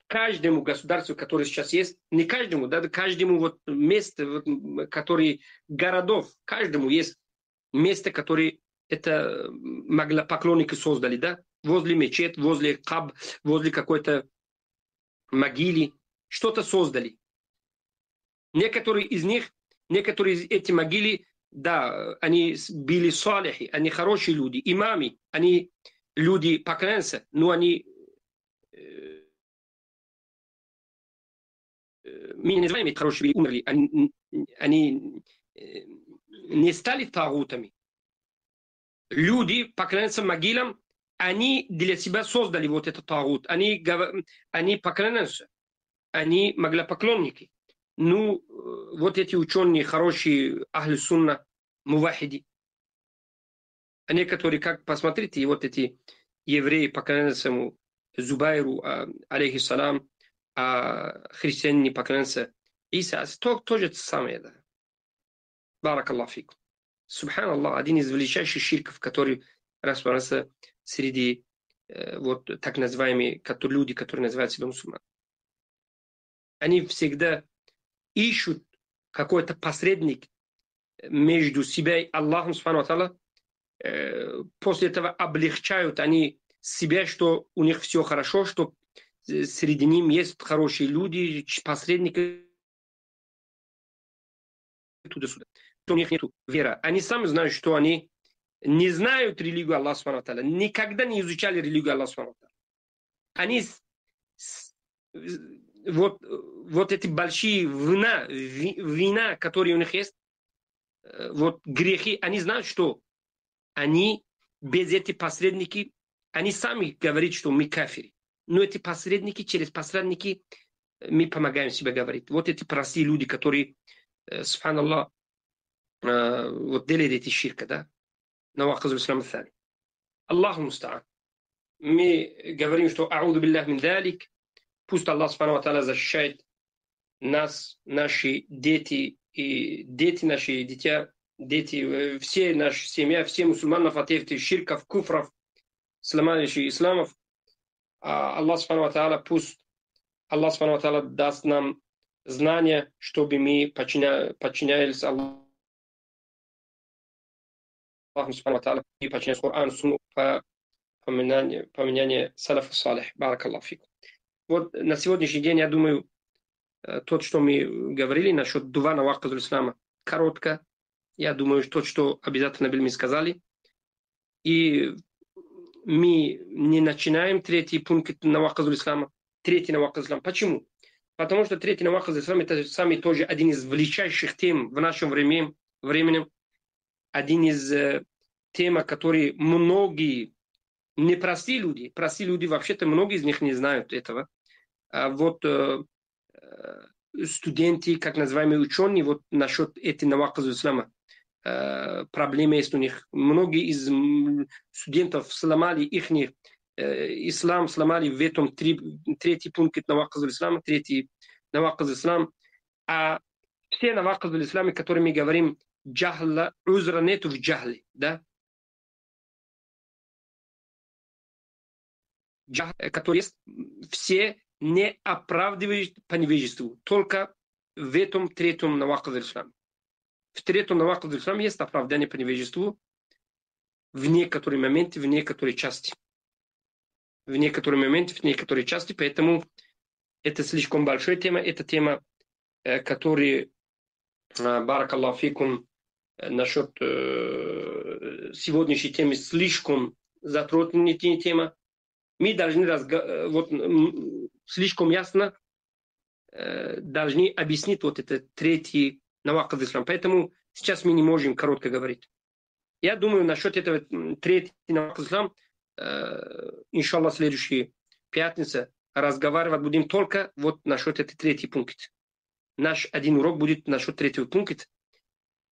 Speaker 1: каждому государству, которое сейчас есть, не каждому, да, каждому вот месту, вот, которые городов, каждому есть место, которое это поклонники создали, да, возле мечети, возле каб, возле какой-то могилы, что-то создали. Некоторые из эти могилы, да, они были салихи, они хорошие люди, имамы, они люди поклонятся, но они мы не называем их хорошими, умерли, они не стали тагутами. Люди поклоняются могилам, они для себя создали вот этот тагут, они поклоняются, они моглопоклонники. Ну, вот эти ученые, хорошие, ахли сунна, мувахиди. А некоторые, как посмотрите, и вот эти евреи поклоняются ему Зубайру, алейхиссалам, а христиане поклоняются Иса. Тоже это самое, да. Баракаллах фикум. Субханаллах, один из величайших ширков, который распространяется среди вот так называемые люди, которые называют себя мусульманами. Они всегда ищут какой-то посредник между себя и Аллахом Субхану ва Тааля. После этого облегчают они себя, что у них все хорошо, что среди них есть хорошие люди, посредники туда-сюда. У них нет веры. Они сами знают, что они не знают религию Аллаха Субхану ва Тааля, никогда не изучали религию Аллаха Субхану ва Тааля. Они вот эти большие вина, которые у них есть, вот грехи, они знают, что они без этих посредников, они сами говорят, что мы кафири. Но эти посредники, через посредники мы помогаем себе говорить. Вот эти простые люди, которые, субханаллах, вот делают эти ширка, да? Навахазу ислам ثاني. Аллаху муста'ан. Мы говорим, что а'уду биллах мин далик, Пусть Аллах Субхану ва Тааля защищает нас, наши дети и дети наши, дитя, дети, все наши семья, все мусульманов от этих ширков, куфров, сломающих исламов. Аллах Субхану ва Тааля, пусть Аллах Субхану ва Тааля даст нам знания, чтобы мы подчинялись Аллаху Субхану ва Тааля и подчинялись Корану, Сунну по поменянию салафу салих. Баракаллаху фикум. Вот на сегодняшний день, я думаю, то, что мы говорили насчет дуа наваказ ислама, коротко. Я думаю, то, что обязательно мы сказали. И мы не начинаем третий пункт наваказ ислама. Третий наваказ ислама. Почему? Потому что третий наваказ ислама это самый тоже один из величайших тем в нашем времени. Один из тем, которые многие непростые люди вообще-то многие из них не знают этого. Вот студенты, как называемые ученые, вот насчет этой наваказ ислама, проблемы есть у них. Многие из студентов сломали их ислам, сломали в этом третий пункт наваказ ислама, третий наваказ ислам. А все наваказ ислама, которые мы говорим, джахла, узра нету в джахле, да? Которые есть, все не оправдывают по невежеству. Только в этом третьем наваказ ислам. В третьем наваказ ислам есть оправдание по невежеству в некоторые моменты, в некоторые части. В некоторые моменты, в некоторые части. Поэтому это слишком большая тема. Это тема, которая, баракаллаху фикум, насчет сегодняшней темы слишком затронутая тема. Мы должны вот, слишком ясно должны объяснить вот этот третий наваказ ислам. Поэтому сейчас мы не можем коротко говорить. Я думаю, насчет этого третьего наваказ ислам, иншаллах, следующая пятница разговаривать будем только вот насчет этого третьего пункта. Наш один урок будет насчет третьего пункта.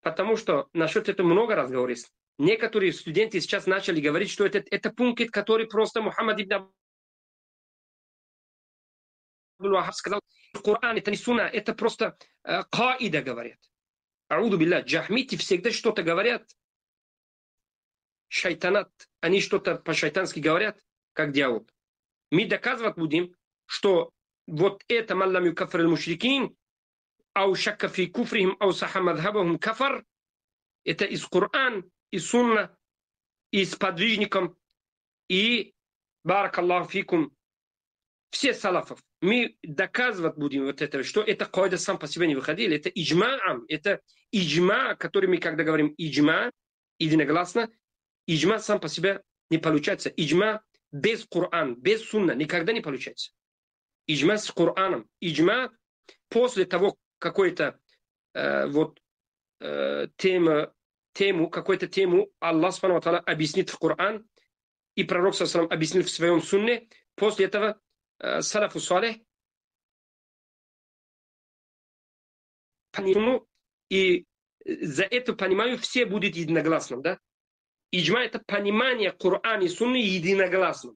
Speaker 1: Потому что насчет этого много разговоров есть. Некоторые студенты сейчас начали говорить, что это пункт, который просто Мухаммад ибн Абдул-Вахаб сказал, Коран это не сунна, это просто каида, говорят. Ауду билля, джахмити всегда что-то говорят. Шайтанат, они что-то по-шайтански говорят, как дьявол. Мы доказывать будем, что вот это маллам юкаффир аль-мушрикин, ау шакка фи куфрихим, ау саха мадхабахум кафар, это из Коран, из сунна, из подвижником, и баракаллаху фикум, все салафов. Мы доказывать будем вот это, что это каида сам по себе не выходил, это иджма'ам, это иджма, который мы когда говорим иджма, единогласно, иджма сам по себе не получается. Иджма без Корана, без сунна никогда не получается. Иджма с Кораном. Иджма после того какой-то какую-то тему Аллах Субхану ва Тааля объяснит в Коран, и пророк саллаллаху алейхи ва саллям объяснил в своем сунне, после этого салафу салих, и за это понимаю, все будут единогласным, да? Иджма это понимание Корана и сунны единогласно.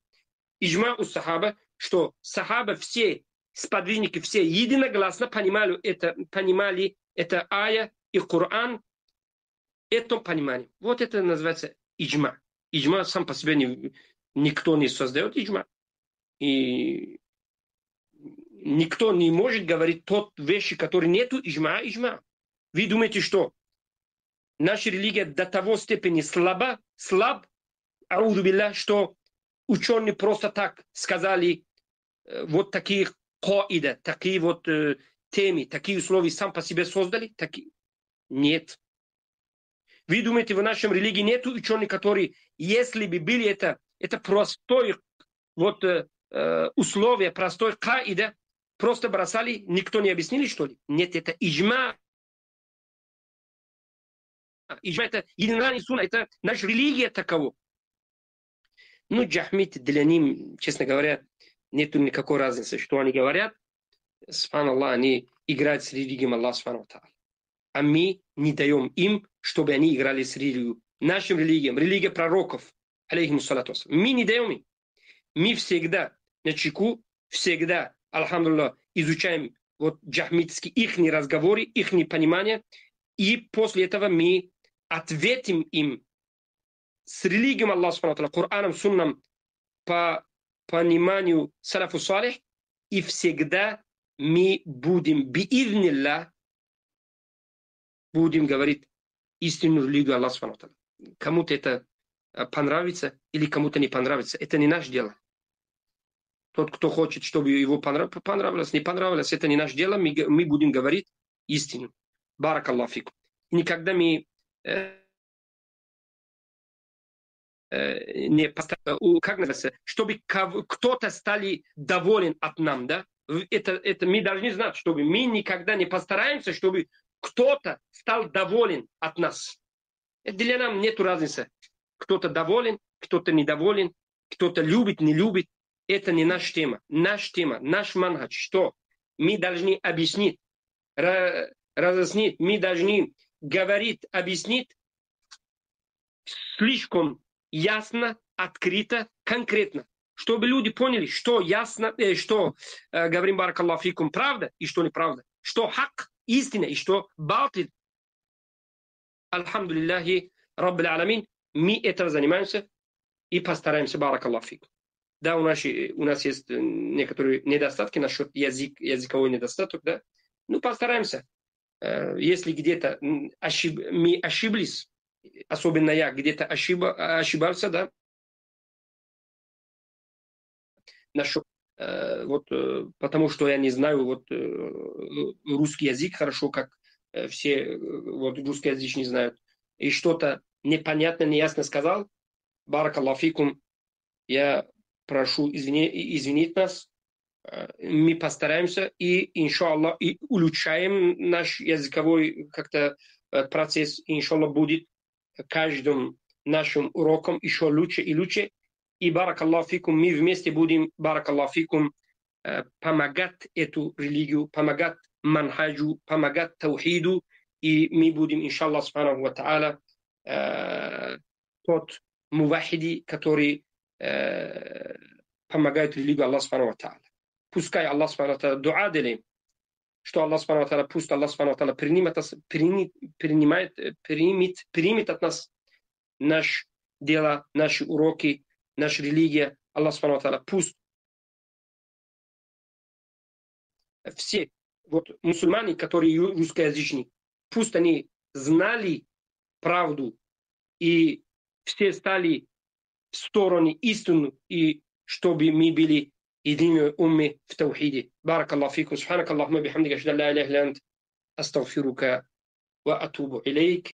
Speaker 1: Иджма у сахаба, что сахаба все, сподвижники все единогласно понимали это ая и Коран, это понимание. Вот это называется иджма. Иджма сам по себе никто не создает иджма. И никто не может говорить тот вещи, которые нету иджма. Вы думаете, что наша религия до того степени слаб, ауду билля, что ученые просто так сказали вот такие каида, такие вот темы, такие условия сам по себе создали? Такие? Нет. Вы думаете, в нашем религии нет ученых, которые, если бы были это простое вот условие, простой каида, просто бросали, никто не объяснили, что ли? Нет, это иджма. Иджма это единая сунна, это наша религия такова. Ну, джахмит для них, честно говоря, нету никакой разницы, что они говорят. Субханаллах, они играют с религией Аллаха Субхану ва Тааля. А мы не даем им, чтобы они играли с религией. Нашим религиям, религия пророков, алейхиму салату вассалам, мы не даем им. Мы всегда на чеку, всегда альхамдулилlah, изучаем вот джахмитские их разговоры, их понимание, и после этого мы ответим им с религией Аллаха Субхану Кораном, Сунном, по пониманию салафу салих, и всегда мы будем биизнилля, будем говорить истинную религию Аллаха Субхану. Кому-то это понравится или кому-то не понравится, это не наше дело. Тот, кто хочет, чтобы его понравилось, не понравилось, это не наше дело, мы будем говорить истину. Баракаллаху фикум. Никогда мы не как называется, чтобы кто-то стали доволен от нам, да? Это мы должны знать, чтобы мы никогда не постараемся, чтобы кто-то стал доволен от нас. Для нас нет разницы. Кто-то доволен, кто-то недоволен, кто-то любит, не любит. Это не наша тема. Наша тема, наш манхадж, что мы должны объяснить, разъяснить, мы должны говорить, объяснить слишком ясно, открыто, конкретно, чтобы люди поняли, что ясно, что говорим баракаллаху фикум правда и что неправда, что хак, истина и что батил. Альхамдулиллахи раббил аламин, мы этим занимаемся и постараемся, баракаллаху фикум. Да, у нас есть некоторые недостатки насчет языковой недостаток, да, ну постараемся. Если где-то мы ошиблись, особенно я где-то ошибался, да, насчет, вот, потому что я не знаю вот, русский язык хорошо, как все вот, русскоязычные знают, и что-то непонятно, неясно сказал, баракаллаху фикум, я прошу извинить нас, мы постараемся и, иншаллах, и улучшаем наш языковой как-то процесс, иншаллах, будет каждым нашим уроком еще лучше и лучше. И баракаллаху фикум, мы вместе будем, баракаллаху фикум, помогать эту религию, помогать манхаджу, помогать таухиду, и мы будем, иншаллах, субханаху ва та'аля, тот мувахиди, который помогает религию Аллаха субханаху ва та'аля. Пускай Аллах субханаху ва та'аля дуа делаем, что Аллах субханаху ва та'аля, пусть Аллах субханаху ва та'аля примет от нас наше дело, наши уроки, наша религия. Аллах субханаху ва та'аля, пусть все вот мусульмане, которые русскоязычные, пусть они знали правду и все стали в стороне истины, и чтобы мы были единой умме в таухиде. Баракаллаху фикум, субханакаллахумма бихамдика, ашхаду ан ла иляха илля ант, астагфирука ва атубу илейк.